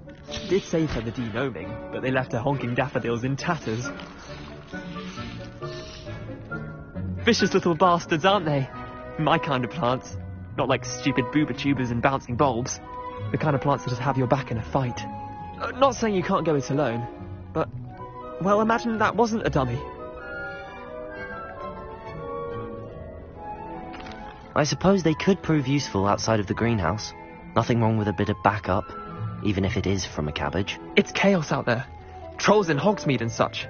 Did save her the de-gnoming, but they left her honking daffodils in tatters. Vicious little bastards, aren't they? My kind of plants. Not like stupid booba tubers and bouncing bulbs. The kind of plants that just have your back in a fight. Not saying you can't go it alone, but... well, imagine that wasn't a dummy. I suppose they could prove useful outside of the greenhouse. Nothing wrong with a bit of backup, even if it is from a cabbage. It's chaos out there. Trolls in Hogsmeade and such.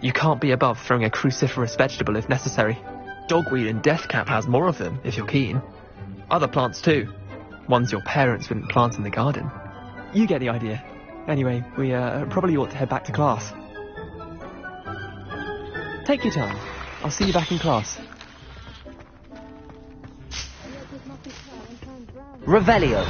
You can't be above throwing a cruciferous vegetable if necessary. Dogweed and deathcap has more of them, if you're keen. Other plants too. Ones your parents wouldn't plant in the garden. You get the idea. Anyway, we probably ought to head back to class. Take your time. I'll see you back in class. Revelio.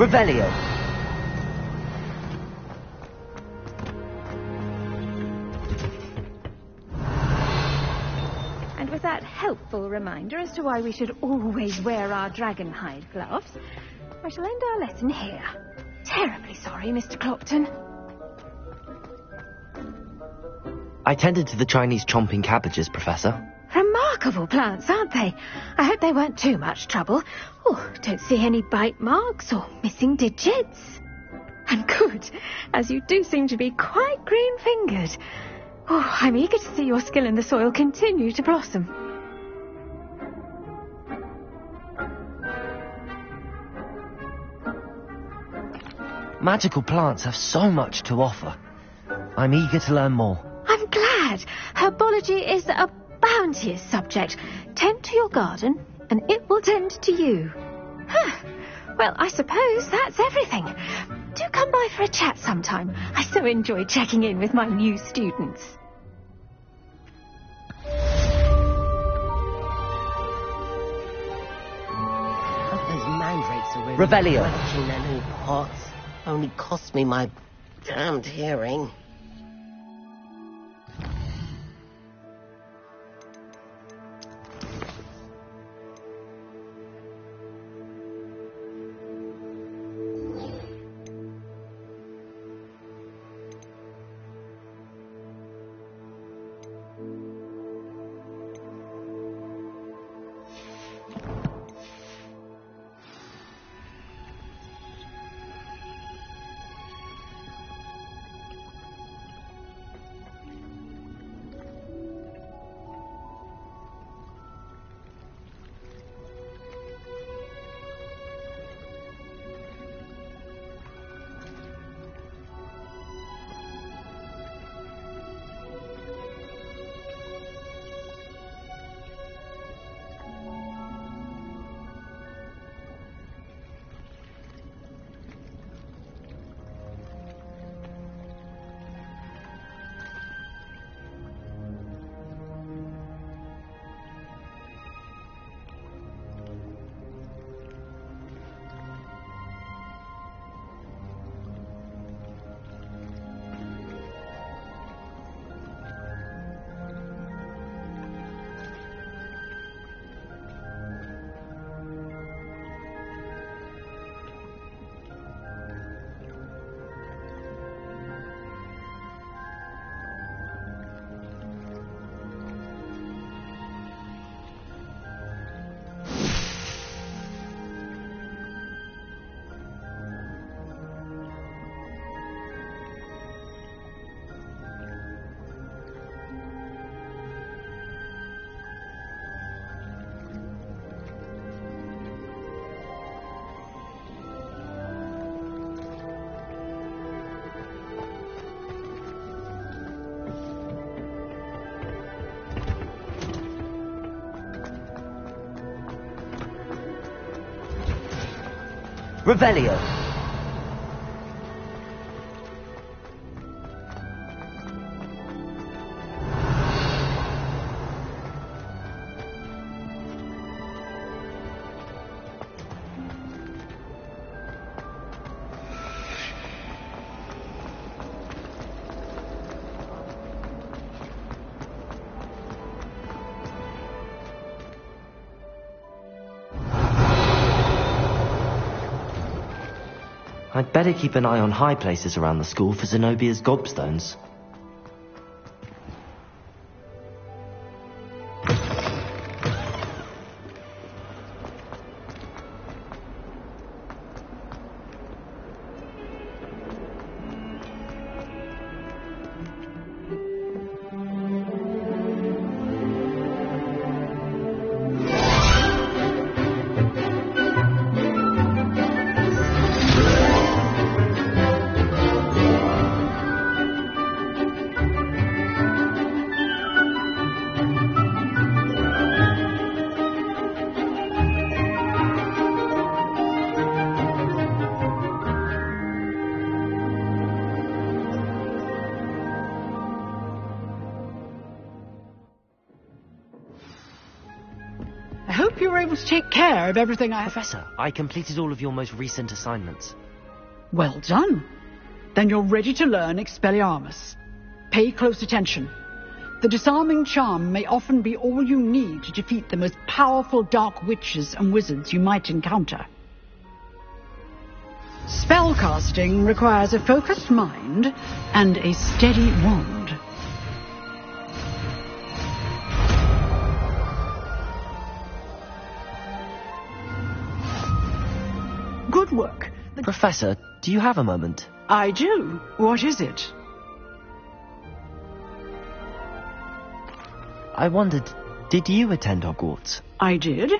Revelio. And with that helpful reminder as to why we should always wear our dragon hide gloves, I shall end our lesson here. Terribly sorry, Mr. Clopton. I tended to the Chinese chomping cabbages, Professor. Remarkable plants, aren't they? I hope they weren't too much trouble. Oh, don't see any bite marks or missing digits. And good, as you do seem to be quite green-fingered. Oh, I'm eager to see your skill in the soil continue to blossom. Magical plants have so much to offer. I'm eager to learn more. I'm glad. Herbology is a bounteous subject. Tend to your garden, and it will tend to you. Well, I suppose that's everything. Do come by for a chat sometime. I so enjoy checking in with my new students. Those mandrakes are really Revelio. working their new pots. Only cost me my damned hearing. Revelio. I'd better keep an eye on high places around the school for Zenobia's gobstones. must take care of everything I... Professor, I completed all of your most recent assignments. Well done. Then you're ready to learn Expelliarmus. Pay close attention. The disarming charm may often be all you need to defeat the most powerful dark witches and wizards you might encounter. Spellcasting requires a focused mind and a steady wand. Good work. Professor, do you have a moment? I do. What is it? I wondered, did you attend Hogwarts? I did.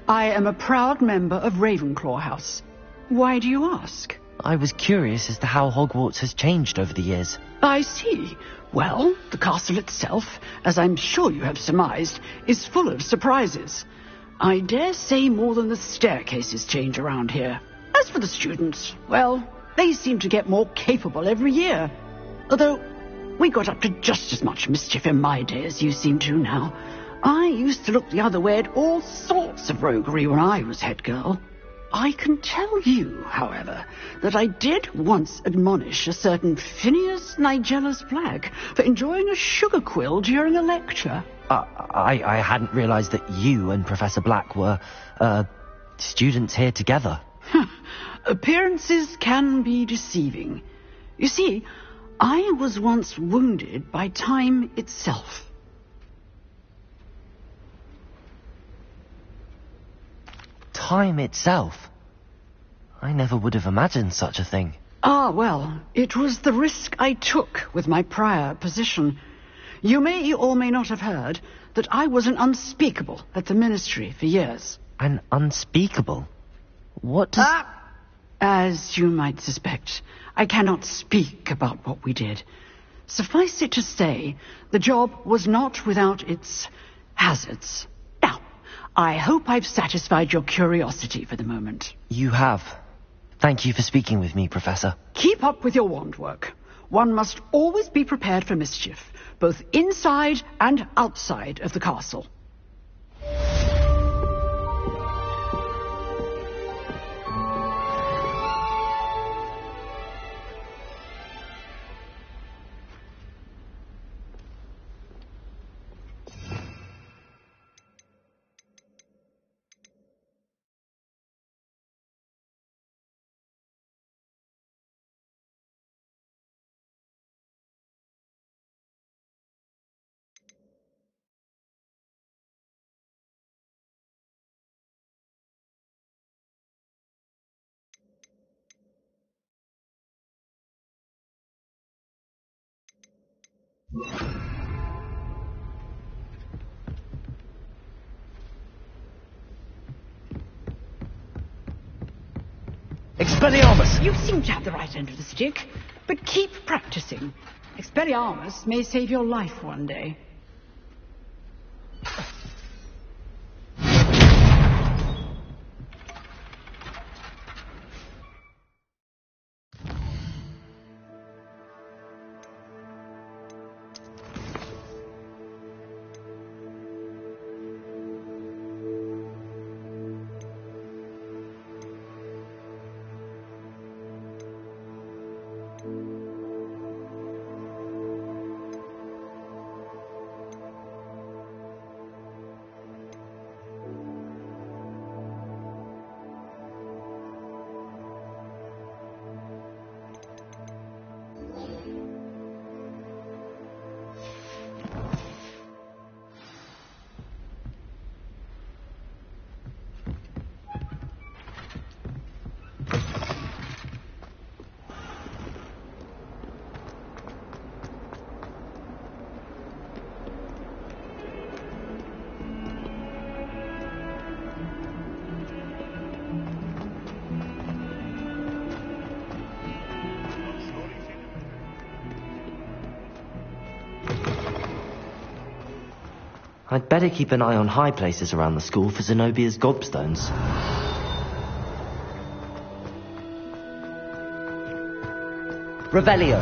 I am a proud member of Ravenclaw House. Why do you ask? I was curious as to how Hogwarts has changed over the years. I see. Well, the castle itself, as I'm sure you have surmised, is full of surprises. I dare say more than the staircases change around here. As for the students, well, they seem to get more capable every year. Although, we got up to just as much mischief in my day as you seem to now. I used to look the other way at all sorts of roguery when I was head girl. I can tell you, however, that I did once admonish a certain Phineas Nigellus Black for enjoying a sugar quill during a lecture. I hadn't realized that you and Professor Black were, students here together. Appearances can be deceiving. You see, I was once wounded by time itself. Time itself? I never would have imagined such a thing. Ah, well, it was the risk I took with my prior position. You may or may not have heard that I was an unspeakable at the Ministry for years. An unspeakable? What does... As you might suspect, I cannot speak about what we did. Suffice it to say, the job was not without its hazards. Now, I hope I've satisfied your curiosity for the moment. You have. Thank you for speaking with me, Professor. Keep up with your wand work. One must always be prepared for mischief, both inside and outside of the castle. Expelliarmus! You seem to have the right end of the stick, but keep practicing. Expelliarmus may save your life one day. I'd better keep an eye on high places around the school for Zenobia's gobstones. Revelio.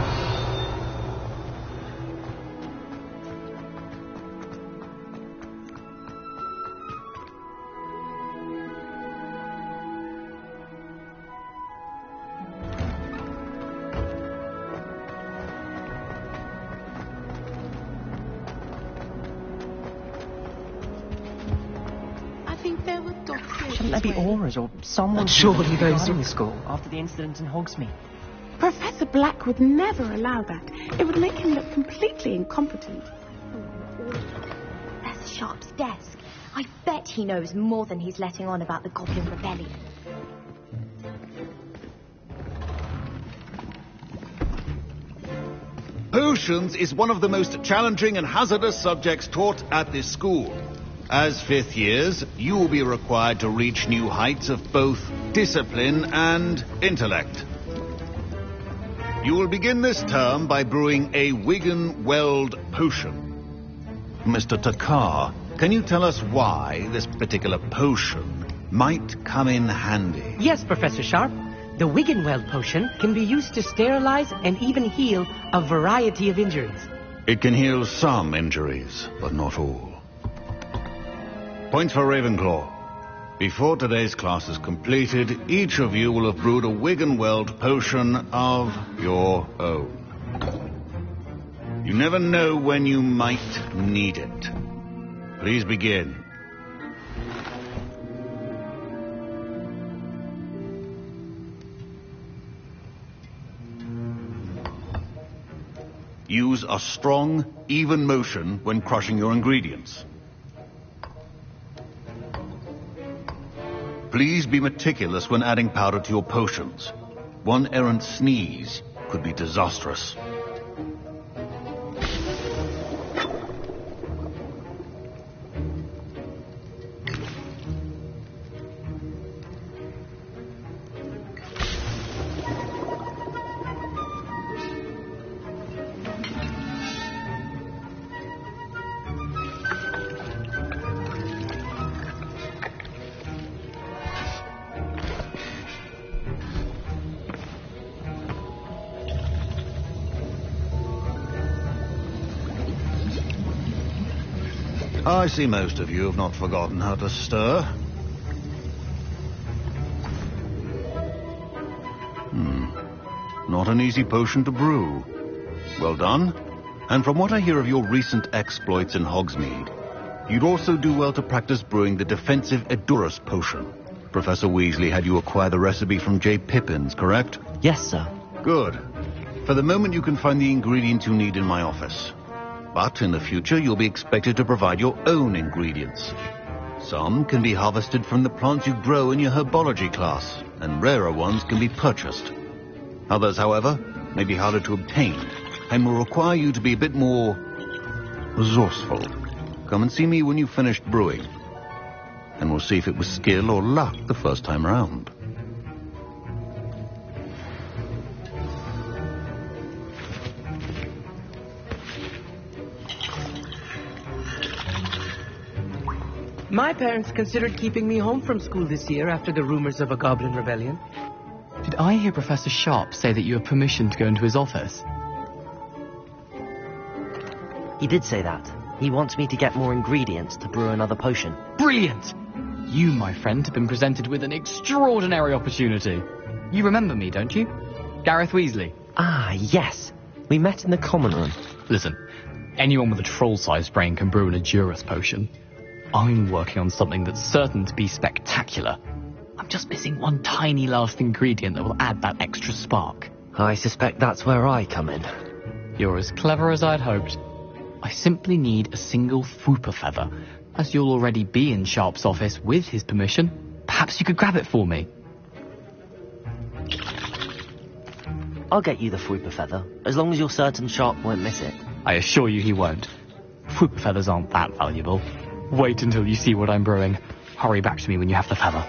Wouldn't there be auras or someone surely those in who- the school after the incident in Hogsmeade? Professor Black would never allow that. It would make him look completely incompetent. Professor Sharp's desk. I bet he knows more than he's letting on about the Goblin Rebellion. Potions is one of the most challenging and hazardous subjects taught at this school. As fifth years, you will be required to reach new heights of both discipline and intellect. You will begin this term by brewing a Wigan Weld potion. Mr. Takar, can you tell us why this particular potion might come in handy? Yes, Professor Sharp. The Wiggenweld potion can be used to sterilize and even heal a variety of injuries. It can heal some injuries, but not all. Points for Ravenclaw. Before today's class is completed, each of you will have brewed a Wiggenweld potion of your own. You never know when you might need it. Please begin. Use a strong, even motion when crushing your ingredients. Please be meticulous when adding powder to your potions. One errant sneeze could be disastrous. I see most of you have not forgotten how to stir. Not an easy potion to brew. Well done. And from what I hear of your recent exploits in Hogsmeade, you'd also do well to practice brewing the defensive Edurus potion. Professor Weasley had you acquire the recipe from J. Pippins, correct? Yes, sir. Good. For the moment, you can find the ingredients you need in my office. But in the future, you'll be expected to provide your own ingredients. Some can be harvested from the plants you grow in your herbology class, and rarer ones can be purchased. Others, however, may be harder to obtain, and will require you to be a bit more resourceful. Come and see me when you've finished brewing, and we'll see if it was skill or luck the first time round. My parents considered keeping me home from school this year after the rumors of a Goblin Rebellion. Did I hear Professor Sharp say that you have permission to go into his office? He did say that. He wants me to get more ingredients to brew another potion. Brilliant! You, my friend, have been presented with an extraordinary opportunity. You remember me, don't you? Gareth Weasley. Ah, yes. We met in the common room. Listen, anyone with a troll-sized brain can brew an Edurus potion. I'm working on something that's certain to be spectacular. I'm just missing one tiny last ingredient that will add that extra spark. I suspect that's where I come in. You're as clever as I'd hoped. I simply need a single Fwooper feather. As you'll already be in Sharp's office with his permission, perhaps you could grab it for me. I'll get you the Fwooper feather, as long as you're certain Sharp won't miss it. I assure you he won't. Fwooper feathers aren't that valuable. Wait until you see what I'm brewing. Hurry back to me when you have the feather.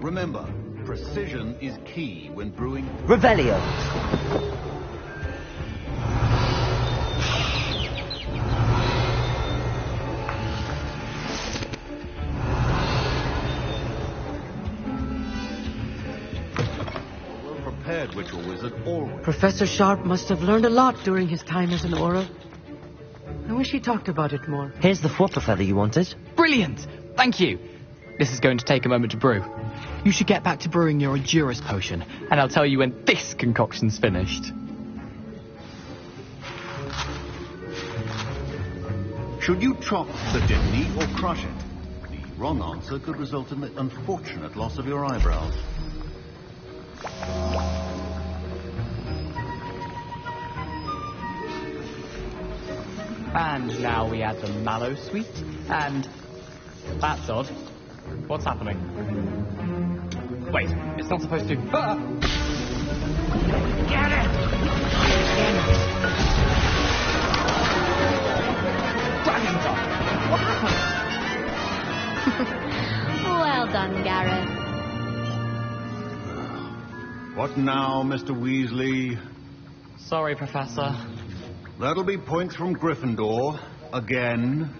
Remember, precision is key when brewing... Revelio. Well-prepared ritual wizard always... Professor Sharp must have learned a lot during his time as an Auror. I wish he talked about it more. Here's the whopper feather you wanted. Brilliant! Thank you. This is going to take a moment to brew. You should get back to brewing your Endurus potion, and I'll tell you when this concoction's finished. Should you chop the dead meat or crush it? The wrong answer could result in the unfortunate loss of your eyebrows. And now we add the mallow sweet, and... That's odd. What's happening? Wait, it's not supposed to... Ah! Get it! Dragon Dog! What happened? Well done, Gareth. What now, Mr. Weasley? Sorry, Professor. That'll be points from Gryffindor. Again.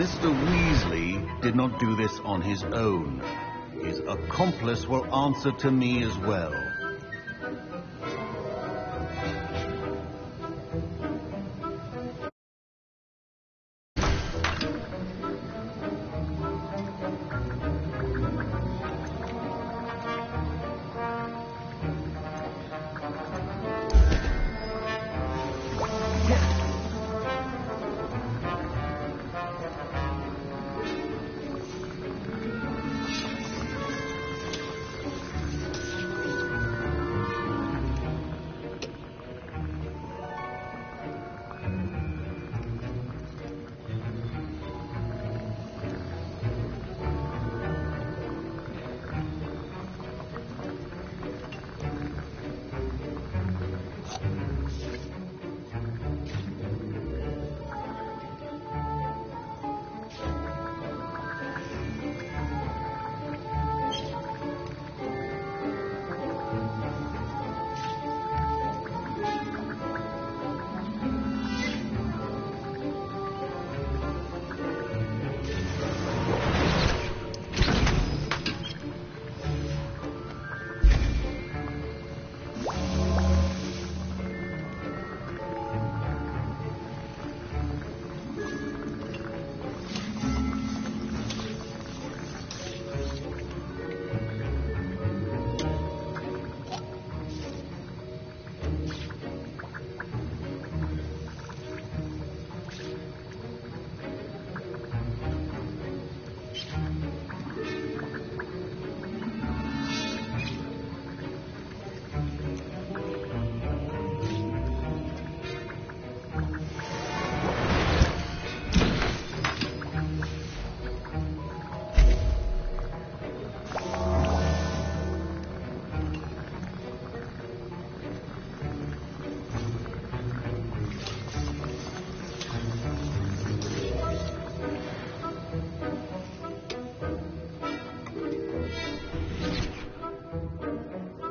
Mr. Weasley did not do this on his own. His accomplice will answer to me as well.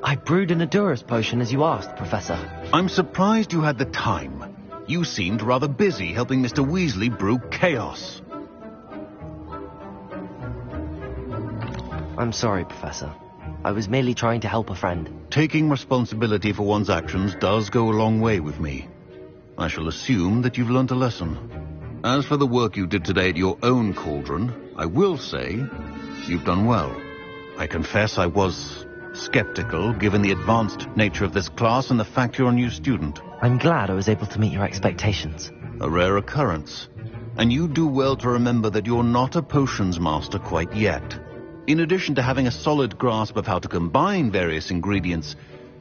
I brewed an Adurus potion as you asked, Professor. I'm surprised you had the time. You seemed rather busy helping Mr. Weasley brew chaos. I'm sorry, Professor. I was merely trying to help a friend. Taking responsibility for one's actions does go a long way with me. I shall assume that you've learnt a lesson. As for the work you did today at your own cauldron, I will say you've done well. I confess I was skeptical, given the advanced nature of this class and the fact you're a new student. I'm glad I was able to meet your expectations. A rare occurrence. And you do well to remember that you're not a potions master quite yet. In addition to having a solid grasp of how to combine various ingredients,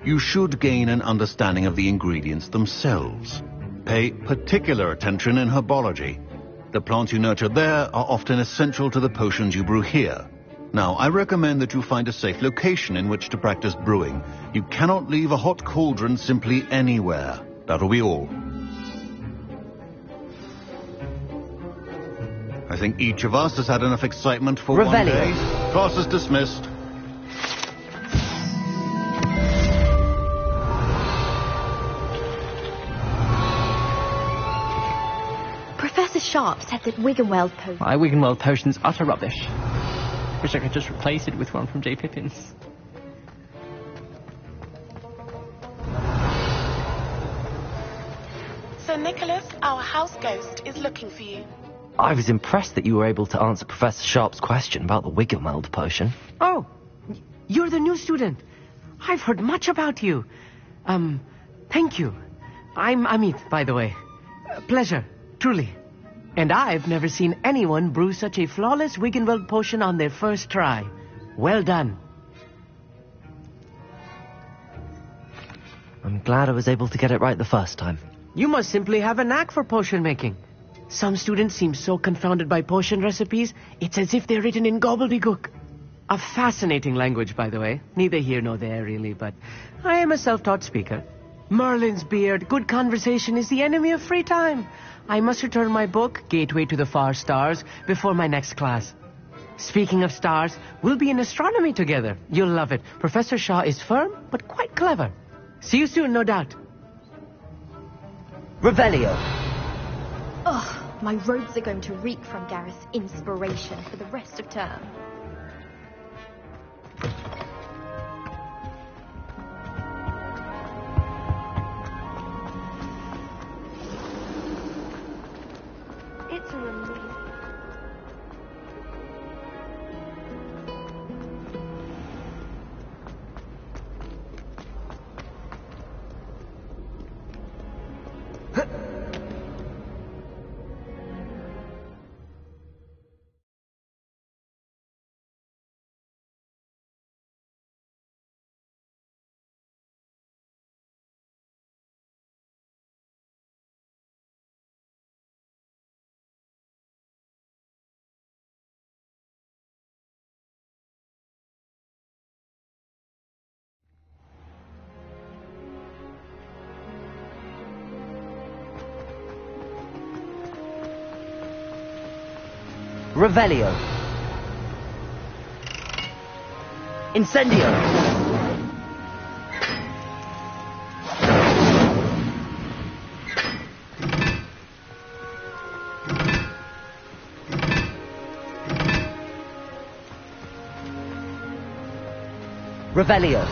you should gain an understanding of the ingredients themselves. Pay particular attention in herbology. The plants you nurture there are often essential to the potions you brew here. Now, I recommend that you find a safe location in which to practice brewing. You cannot leave a hot cauldron simply anywhere. That'll be all. I think each of us has had enough excitement for one day. Class is dismissed. Professor Sharp said that Wiggenweld potion... My Wiggenweld potion's utter rubbish. Wish I could just replace it with one from J. Pippin's. Sir Nicholas, our house ghost, is looking for you. I was impressed that you were able to answer Professor Sharp's question about the Wiggenweld potion. Oh, you're the new student. I've heard much about you. Thank you. I'm Amit, by the way. Pleasure, truly. And I've never seen anyone brew such a flawless Wiggenweld potion on their first try. Well done. I'm glad I was able to get it right the first time. You must simply have a knack for potion making. Some students seem so confounded by potion recipes, it's as if they're written in gobbledygook. A fascinating language, by the way. Neither here nor there, really, but I am a self-taught speaker. Merlin's beard, good conversation is the enemy of free time. I must return my book, Gateway to the Far Stars, before my next class. Speaking of stars, we'll be in astronomy together. You'll love it. Professor Shaw is firm, but quite clever. See you soon, no doubt. Revelio. Ugh, My robes are going to reek from Gareth's inspiration for the rest of term. It's a relief. Revelio. Incendio. Revelio.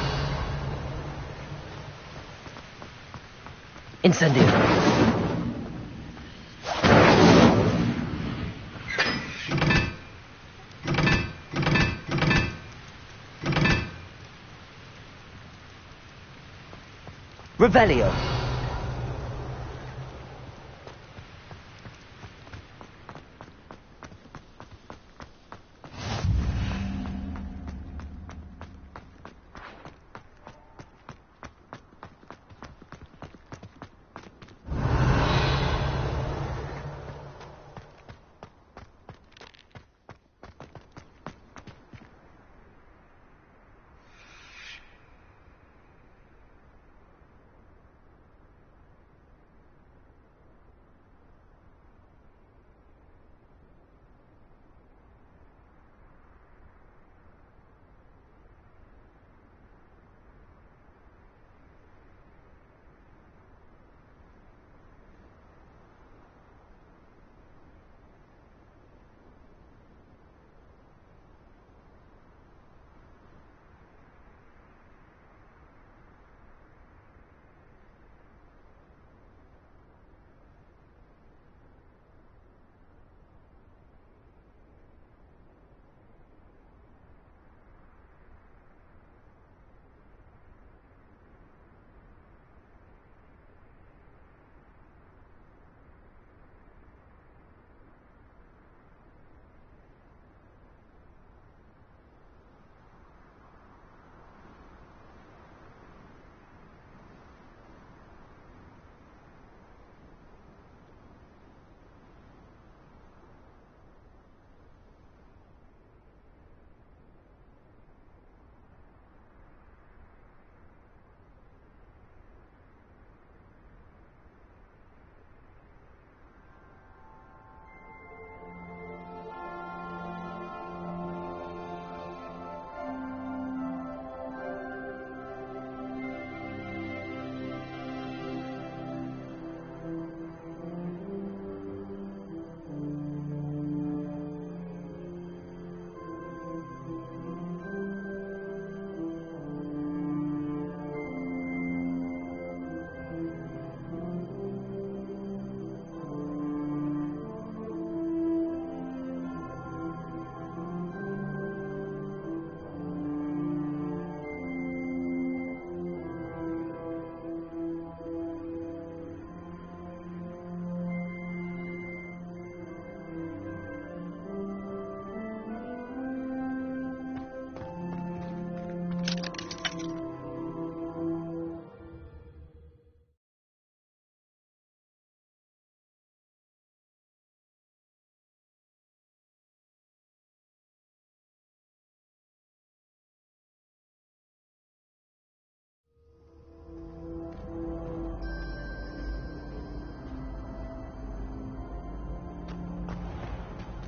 Incendio. Revelio.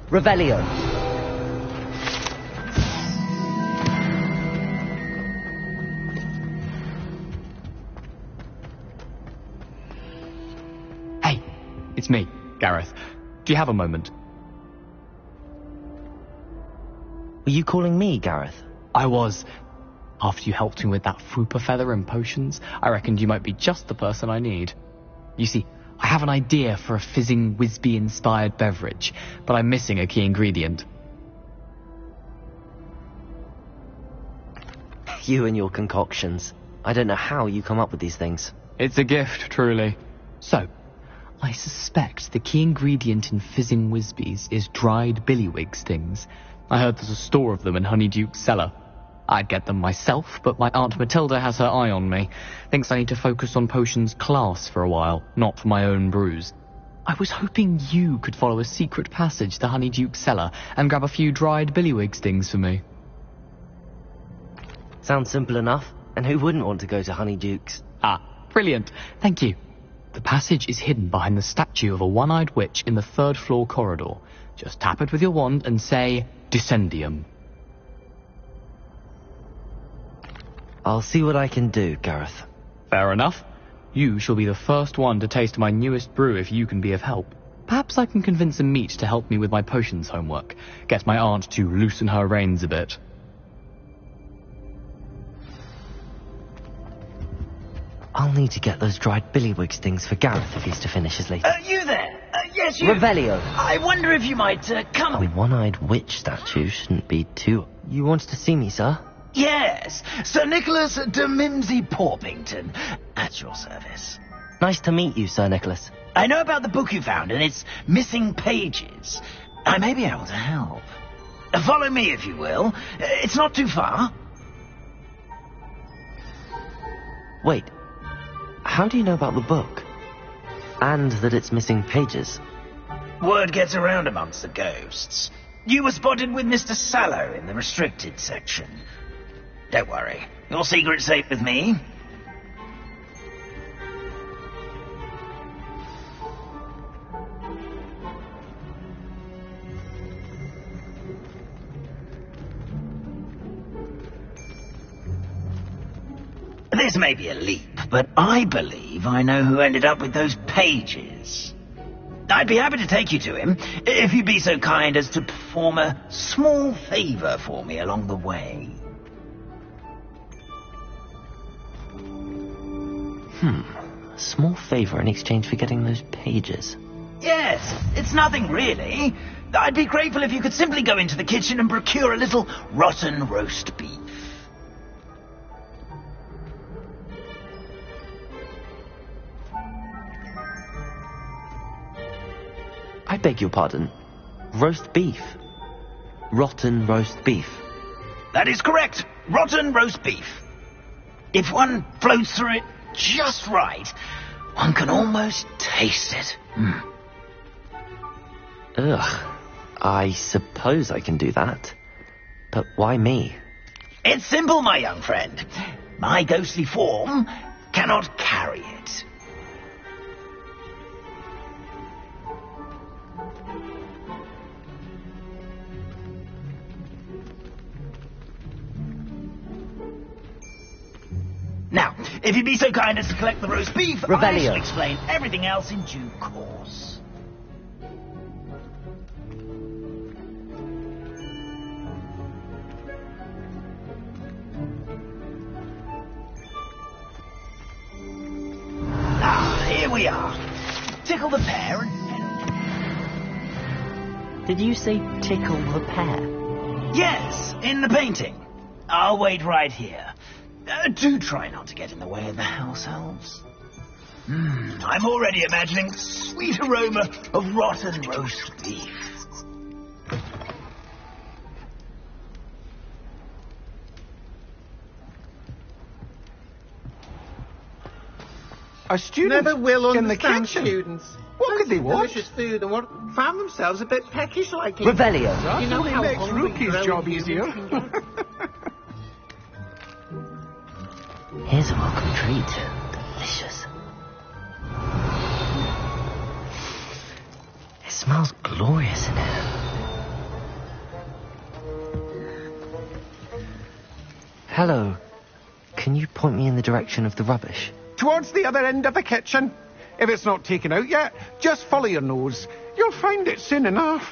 Revelio. Hey, it's me, Gareth. Do you have a moment? Were you calling me, Gareth? I was. After you helped me with that Fupa feather and potions, I reckoned you might be just the person I need. You see, I have an idea for a fizzing Whizbee-inspired beverage, but I'm missing a key ingredient. You and your concoctions. I don't know how you come up with these things. It's a gift, truly. So, I suspect the key ingredient in fizzing Whizbees is dried billywig stings. I heard there's a store of them in Honeyduke's cellar. I'd get them myself, but my Aunt Matilda has her eye on me. Thinks I need to focus on potions class for a while, not for my own brews. I was hoping you could follow a secret passage to Honeyduke's cellar and grab a few dried billywig stings for me. Sounds simple enough. And who wouldn't want to go to Honeyduke's? Ah, brilliant. Thank you. The passage is hidden behind the statue of a one-eyed witch in the 3rd floor corridor. Just tap it with your wand and say, Descendium. I'll see what I can do, Gareth. Fair enough. You shall be the first one to taste my newest brew if you can be of help. Perhaps I can convince a meat to help me with my potions homework. Get my aunt to loosen her reins a bit. I'll need to get those dried billywig stings for Gareth if he's to finish his later. You there? Yes, you... Revelio. I wonder if you might come... A one-eyed witch statue shouldn't be too... You wanted to see me, sir? Yes, Sir Nicholas de Mimsy Porpington, at your service. Nice to meet you, Sir Nicholas. I know about the book you found and its missing pages. I may be able to help. Follow me, if you will. It's not too far. Wait. How do you know about the book? And that it's missing pages? Word gets around amongst the ghosts. You were spotted with Mr. Sallow in the restricted section. Don't worry. Your secret's safe with me. This may be a leap, but I believe I know who ended up with those pages. I'd be happy to take you to him, if you'd be so kind as to perform a small favour for me along the way. A small favour in exchange for getting those pages. Yes, it's nothing really. I'd be grateful if you could simply go into the kitchen and procure a little rotten roast beef. I beg your pardon. Roast beef. Rotten roast beef. That is correct. Rotten roast beef. If one floats through it just right, one can almost taste it. Ugh. I suppose I can do that. But why me? It's simple, my young friend. My ghostly form cannot carry it. Now, if you'd be so kind as to collect the roast beef, Revelio. I shall explain everything else in due course. Ah, here we are. Tickle the pear and... Did you say tickle the pear? Yes, in the painting. I'll wait right here. Do try not to get in the way of the house elves. I'm already imagining the sweet aroma of rotten roast beef. Our students never will in the understand kitchen. students. What could they want? Delicious food and what found themselves a bit peckish like. Revelio. That You know only how makes hungry Rookie's grown job humans easier. can get? Here's a welcome treat. Delicious. It smells glorious in here. Hello. Can you point me in the direction of the rubbish? Towards the other end of the kitchen. If it's not taken out yet, just follow your nose. You'll find it soon enough.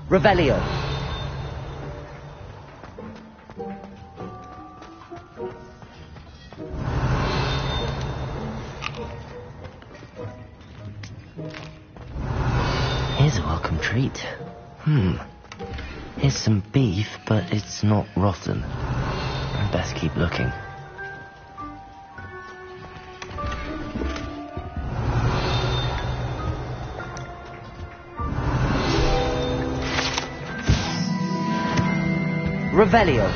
Revelio. Here's a welcome treat. Here's some beef, but it's not rotten. I'd best keep looking. Revelio.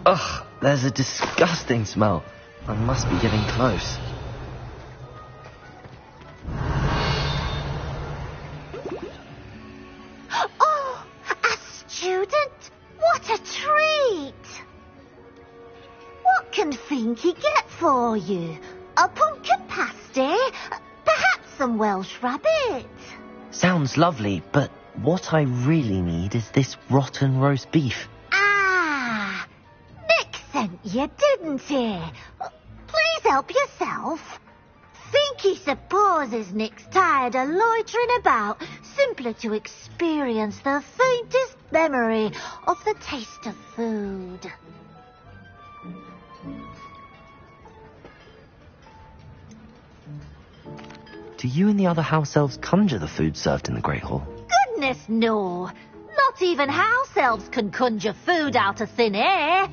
Ugh, there's a disgusting smell. I must be getting close. Oh, a student? What a treat! What can Finky get for you? A pumpkin pasty? Perhaps some Welsh rabbit? Sounds lovely, but what I really need is this rotten roast beef. Ah, Nick sent you, didn't he? Please help yourself. Finky supposes Nick's tired of loitering about simply to experience the faintest memory of the taste of food. Do you and the other house elves conjure the food served in the Great Hall? Goodness, no. Not even house elves can conjure food out of thin air.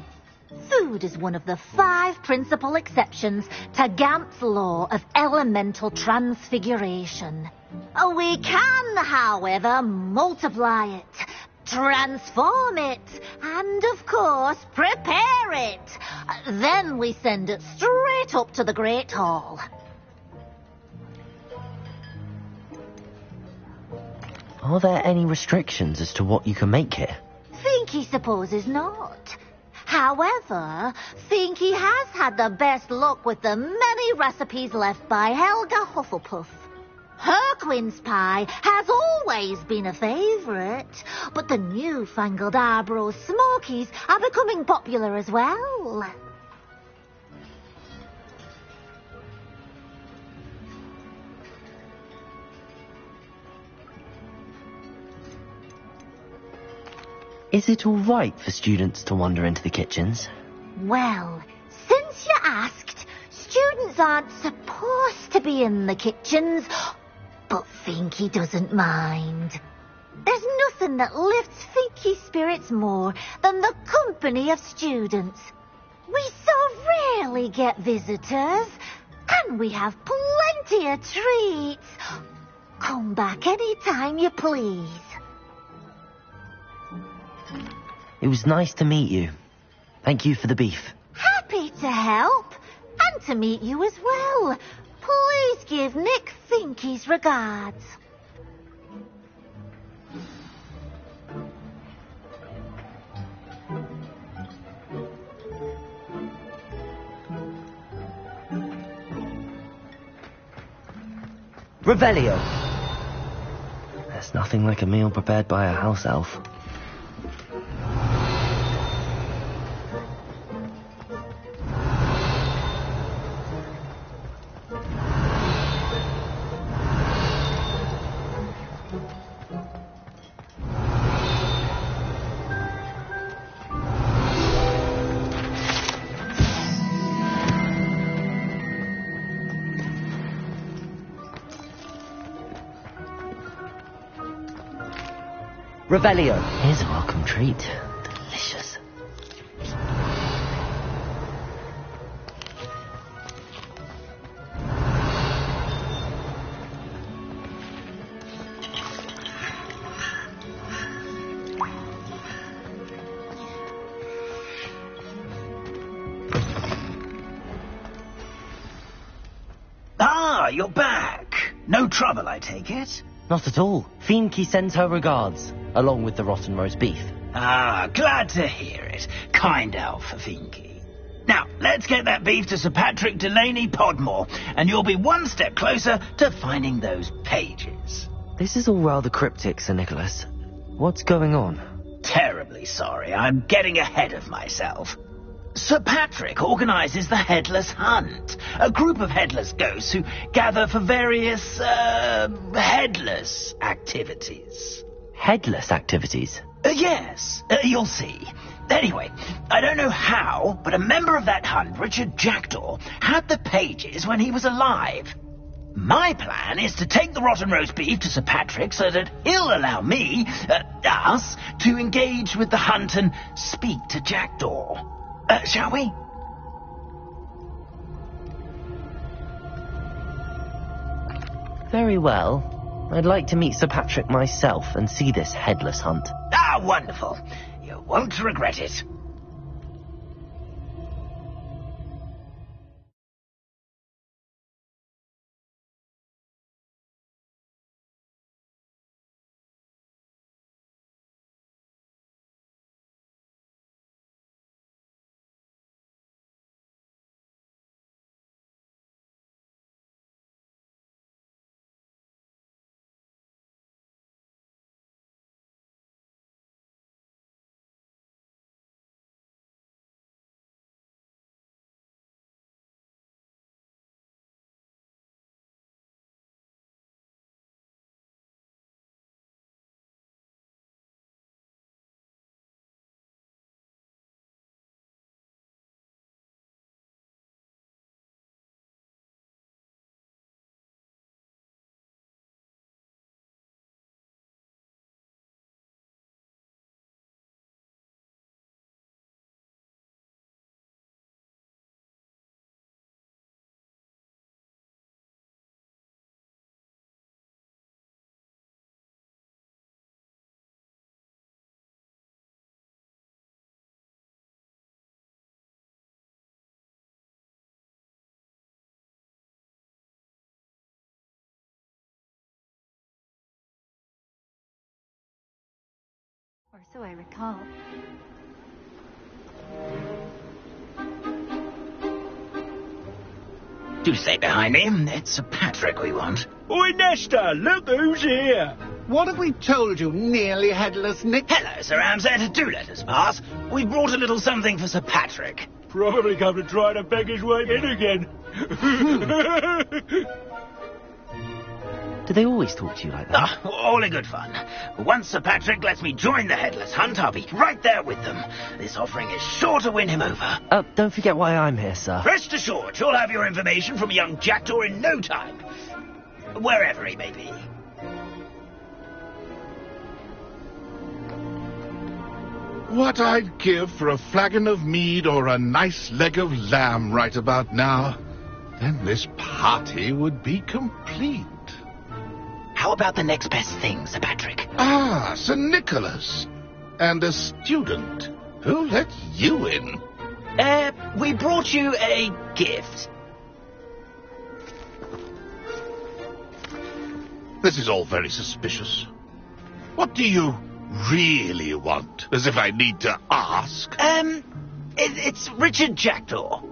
Food is one of the 5 principal exceptions to Gamp's law of elemental transfiguration. We can, however, multiply it, transform it, and, of course, prepare it. Then we send it straight up to the Great Hall. Are there any restrictions as to what you can make here? Finky supposes not. However, Finky has had the best luck with the many recipes left by Helga Hufflepuff. Her quince pie has always been a favourite, but the newfangled Arbroath Smokies are becoming popular as well. Is it all right for students to wander into the kitchens? Well, since you asked, students aren't supposed to be in the kitchens, but Finky doesn't mind. There's nothing that lifts Finky's spirits more than the company of students. We so rarely get visitors, and we have plenty of treats. Come back any time you please. It was nice to meet you. Thank you for the beef. Happy to help, and to meet you as well. Please give Nick Finky's regards. Revelio. There's nothing like a meal prepared by a house elf. Revelio. Here's a welcome treat. Delicious. Ah, you're back. No trouble, I take it? Not at all. Finky sends her regards, along with the rotten roast beef. Ah, glad to hear it. Kind elf for Finky. Now, let's get that beef to Sir Patrick Delaney Podmore, and you'll be one step closer to finding those pages. This is all rather cryptic, Sir Nicholas. What's going on? terribly sorry. I'm getting ahead of myself. Sir Patrick organises the Headless Hunt, a group of headless ghosts who gather for various, headless activities. Headless activities? Yes, you'll see. Anyway, I don't know how, but a member of that hunt, Richard Jackdaw, had the pages when he was alive. My plan is to take the rotten roast beef to Sir Patrick so that he'll allow me, us, to engage with the hunt and speak to Jackdaw. Shall we? Very well. I'd like to meet Sir Patrick myself and see this headless hunt. Ah, wonderful. You won't regret it. Or so I recall. Do stay behind me. It's Sir Patrick we want. Oi, Nesta, look who's here. What have we told you, nearly headless Nick? Hello, Sir Ramsed. Do let us pass. We brought a little something for Sir Patrick. Probably come to try to beg his way in again. Do they always talk to you like that? Ah, all in good fun. Once Sir Patrick lets me join the Headless Hunt, I'll be right there with them. This offering is sure to win him over. Don't forget why I'm here, sir. Rest assured, you'll have your information from young Jackdaw in no time. Wherever he may be. What I'd give for a flagon of mead or a nice leg of lamb right about now. Then this party would be complete. How about the next best thing, Sir Patrick? Ah, Sir Nicholas. And a student. Who let you in? We brought you a gift. This is all very suspicious. What do you really want? As if I need to ask. It's Richard Jackdaw.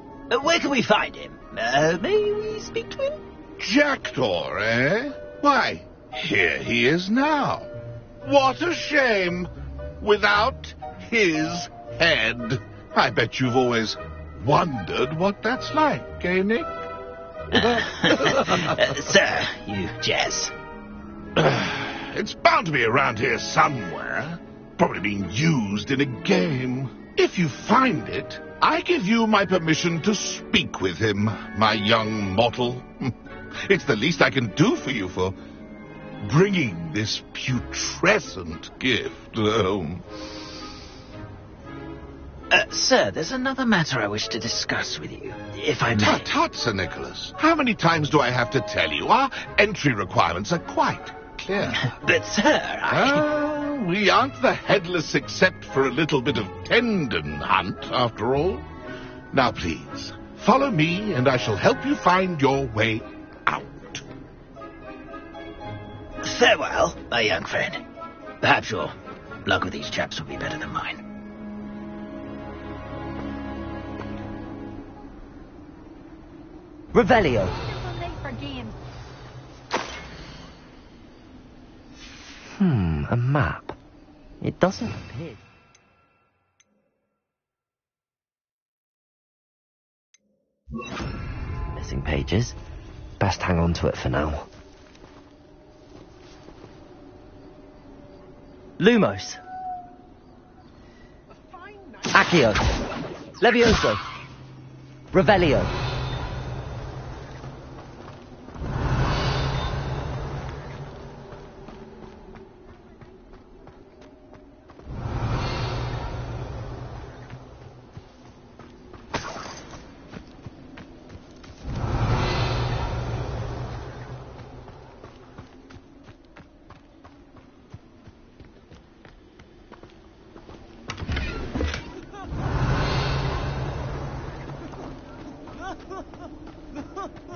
Where can we find him? May we speak to him? Jackdaw, eh? Why, here he is now. What a shame. Without his head. I bet you've always wondered what that's like, eh, Nick? Sir, you jest. It's bound to be around here somewhere. Probably being used in a game. If you find it, I give you my permission to speak with him, my young mortal. It's the least I can do for you for bringing this putrescent gift home. Sir, there's another matter I wish to discuss with you, if I may. Tut, tut, Sir Nicholas. How many times do I have to tell you? Our entry requirements are quite clear. But, sir, we aren't the headless except for a little bit of tendon hunt, after all. Now, please, follow me, and I shall help you find your way out. Farewell, my young friend. Perhaps your luck with these chaps will be better than mine. Revelio. A map. It doesn't appear. Missing pages. Best hang on to it for now. Lumos. Accio. Levioso. Revelio.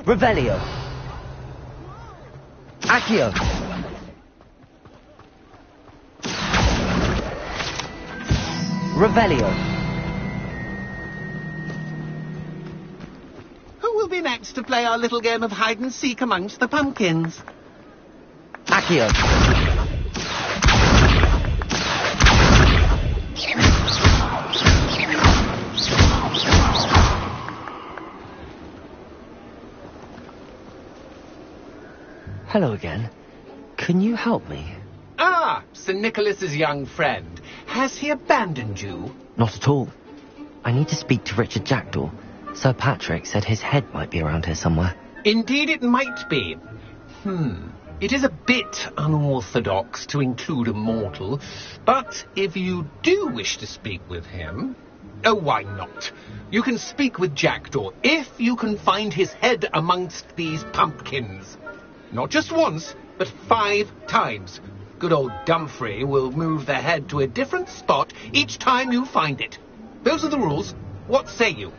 Revelio. Accio. Revelio. Who will be next to play our little game of hide and seek amongst the pumpkins? Accio. Hello again. Can you help me? Ah, Sir Nicholas's young friend. Has he abandoned you? Not at all. I need to speak to Richard Jackdaw. Sir Patrick said his head might be around here somewhere. Indeed it might be. It is a bit unorthodox to include a mortal, but if you do wish to speak with him... Oh, why not? You can speak with Jackdaw if you can find his head amongst these pumpkins. Not just once, but 5 times. Good old Dumfrey will move the head to a different spot each time you find it. Those are the rules. What say you?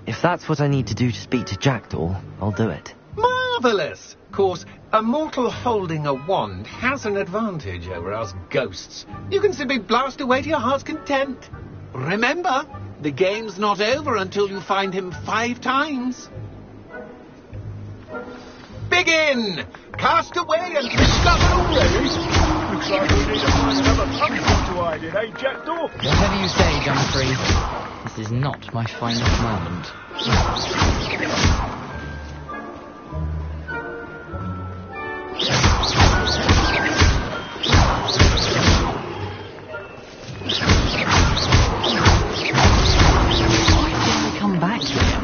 If that's what I need to do to speak to Jackdaw, I'll do it. Marvellous! Of course, a mortal holding a wand has an advantage over us ghosts. You can simply blast away to your heart's content. Remember, the game's not over until you find him 5 times. Begin! Cast away and discover already. Looks like we need to find another pumpkin to hide in, eh, Jackdaw? Whatever you say, Dumfrey. This is not my finest moment. Why did I come back here?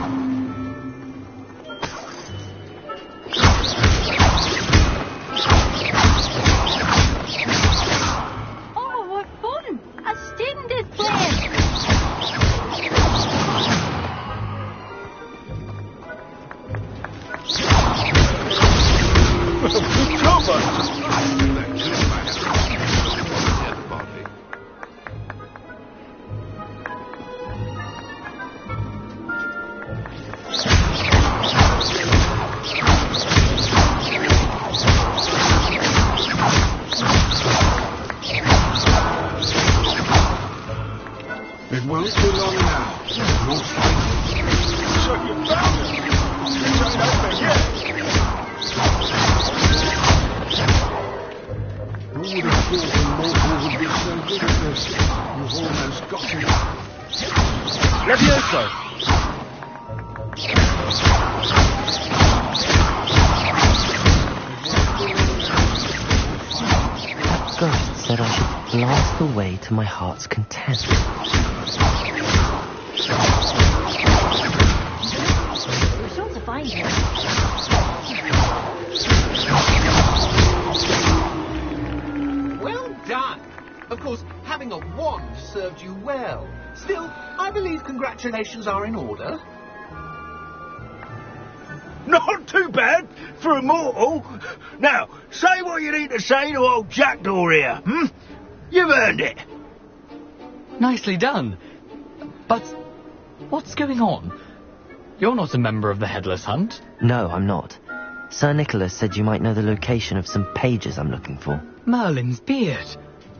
It won't be long now. You'll find it. So you found it. It ain't open yet. Who would have thought a mortal would be so good at this? You've almost got it. Levioso! That ghost said I should blast away to my heart's content. We're sure to find him. Well done. Of course, having a wand served you well. Still, I believe congratulations are in order. Not too bad for a mortal. Now, say what you need to say to old Jackdaw here, You've earned it. Nicely done. But what's going on? You're not a member of the Headless Hunt. No, I'm not. Sir Nicholas said you might know the location of some pages I'm looking for. Merlin's beard.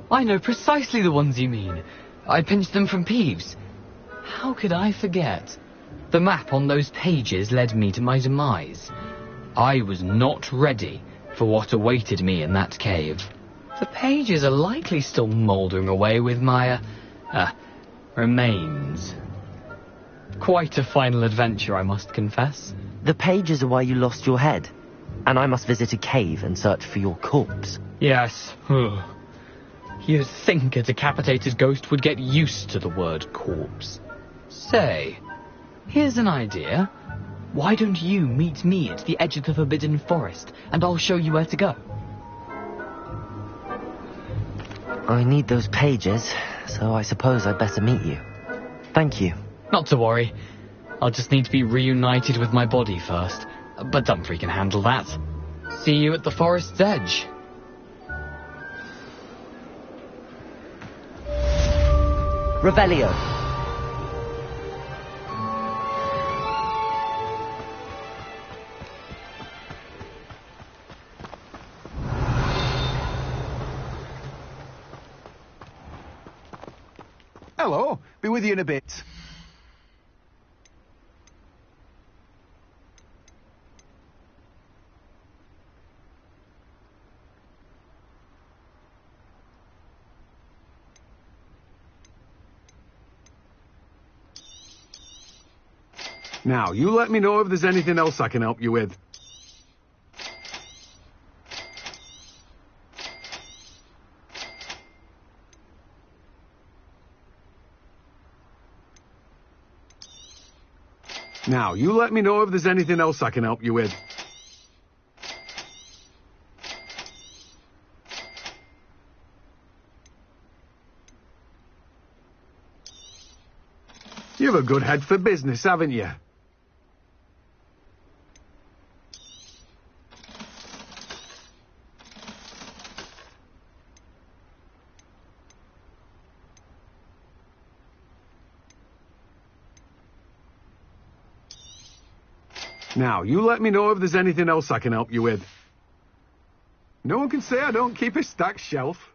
I know precisely the ones you mean. I pinched them from Peeves. How could I forget? The map on those pages led me to my demise. I was not ready for what awaited me in that cave. The pages are likely still mouldering away with my, remains. Quite a final adventure, I must confess. The pages are why you lost your head, and I must visit a cave and search for your corpse. Yes. You'd think a decapitated ghost would get used to the word corpse. Say, here's an idea. Why don't you meet me at the edge of the Forbidden Forest, and I'll show you where to go? I need those pages, so I suppose I'd better meet you. Thank you. Not to worry. I'll just need to be reunited with my body first. But Dumfries can handle that. See you at the forest's edge. Revelio. Hello. Be with you in a bit. Now, you let me know if there's anything else I can help you with. Now, you let me know if there's anything else I can help you with. You have a good head for business, haven't you? Now, you let me know if there's anything else I can help you with. No one can say I don't keep a stacked shelf.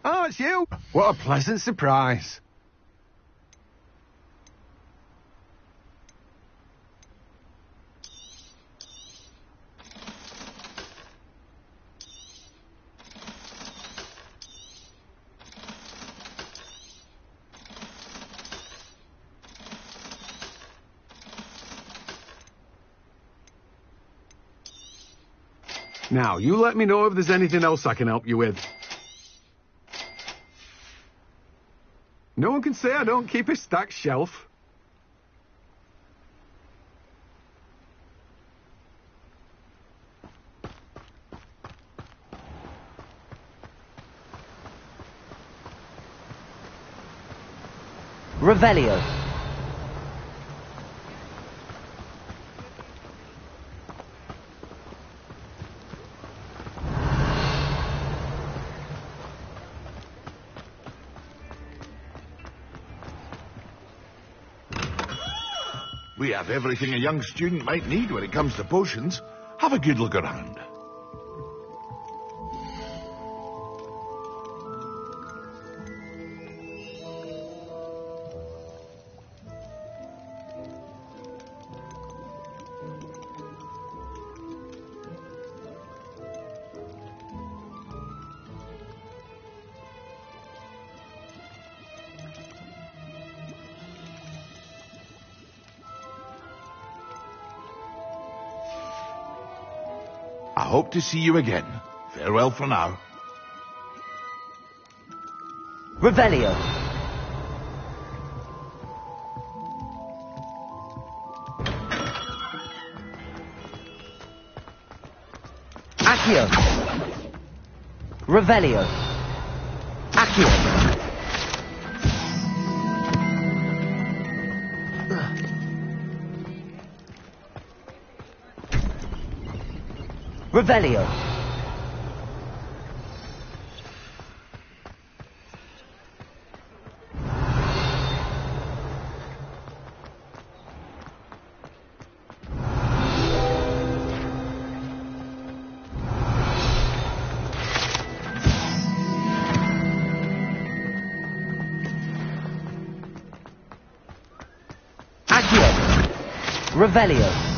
Oh, it's you. What a pleasant surprise. Now, you let me know if there's anything else I can help you with. No one can say I don't keep a stacked shelf. Revelio. We have everything a young student might need when it comes to potions. Have a good look around. I hope to see you again. Farewell for now. Revelio. Accio. Revelio. Accio. Revelio. Accio. Revelio.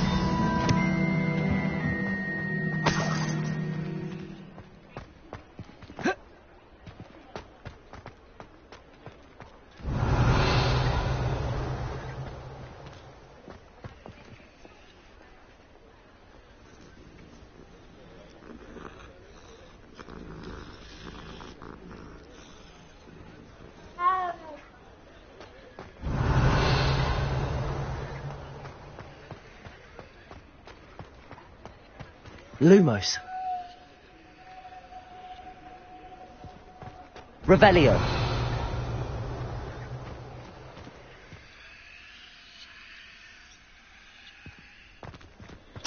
Lumos. Revelio.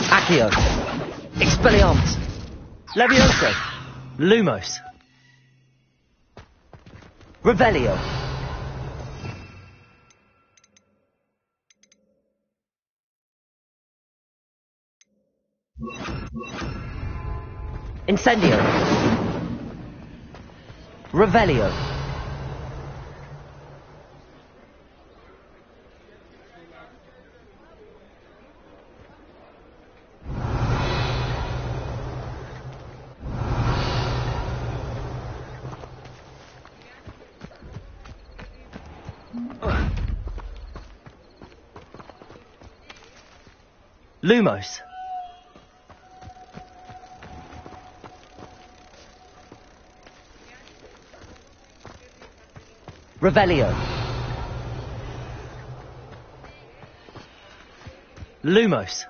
Accio. Expelliarmus. Levioso. Lumos. Revelio. Incendio. Revelio. Lumos. Revelio. Lumos.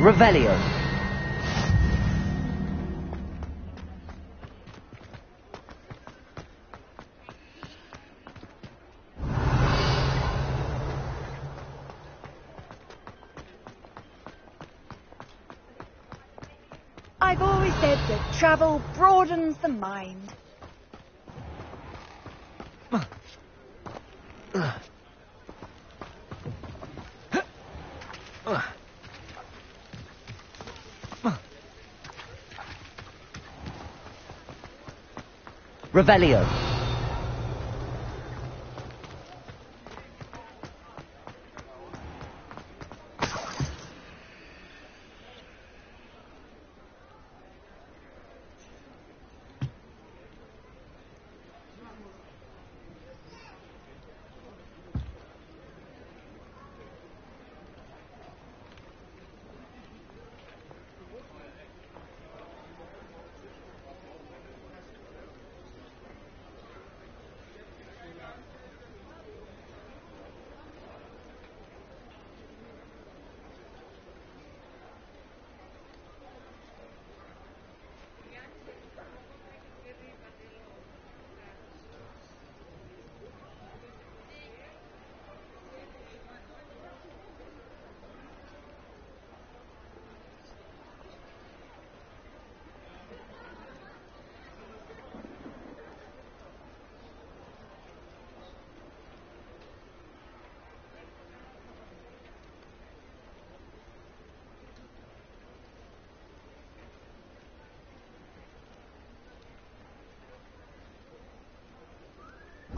Revelio. I've always said that travel broadens the mind. Revelio.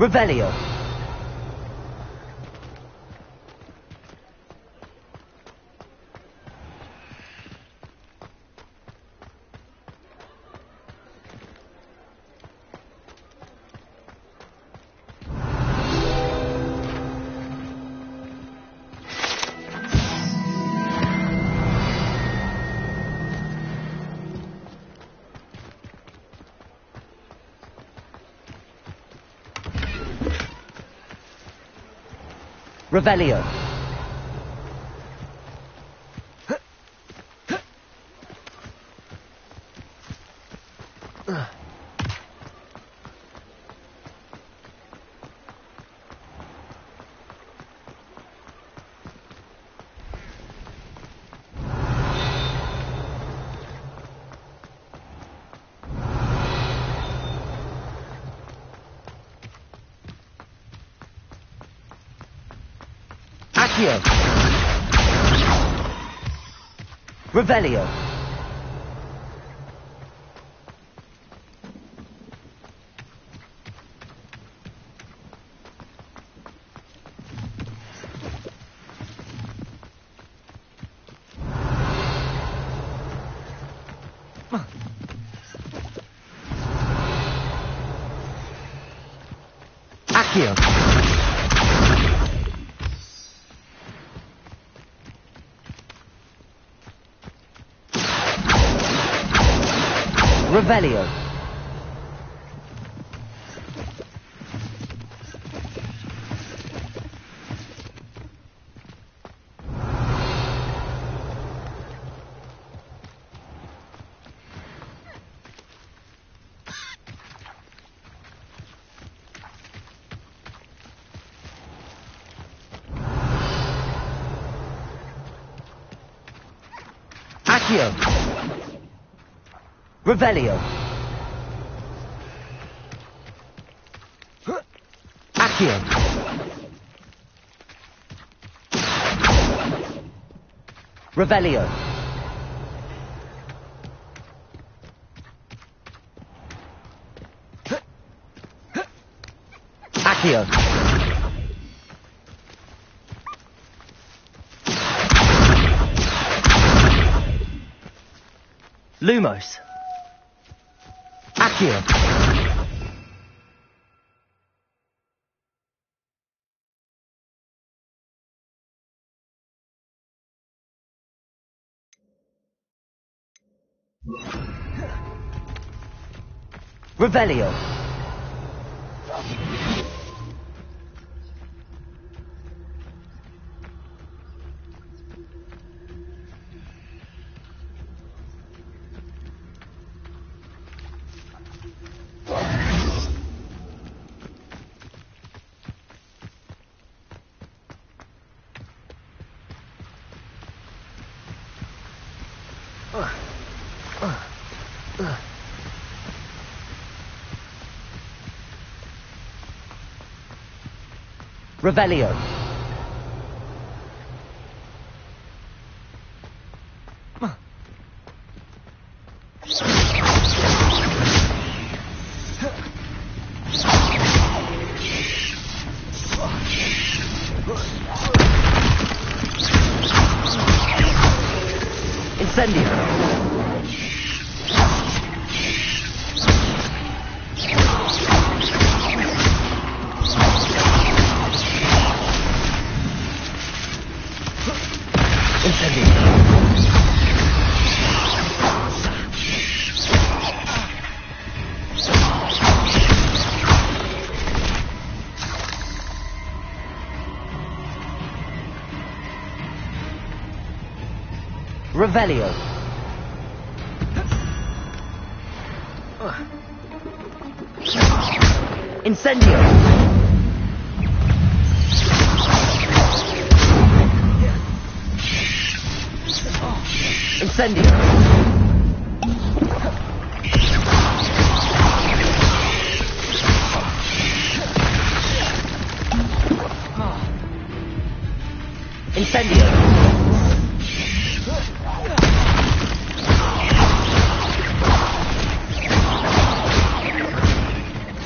Revelio. Revelio. Accio. Revelio. Accio. Revelio. Accio. Revelio. Accio. Revelio. Accio. Lumos. Accio. Revelio. Revelio. Incendio. Revelio. Incendio. Incendio. Incendio.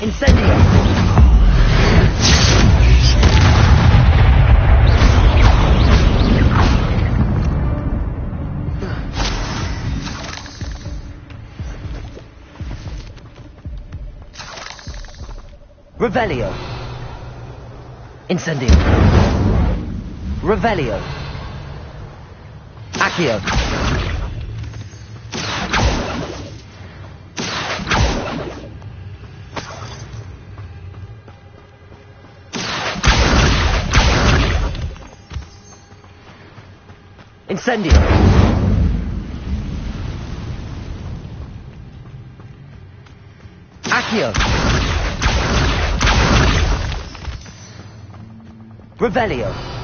Incendio. Revelio. Incendio. Revelio. Accio. Incendio. Accio. Revelio.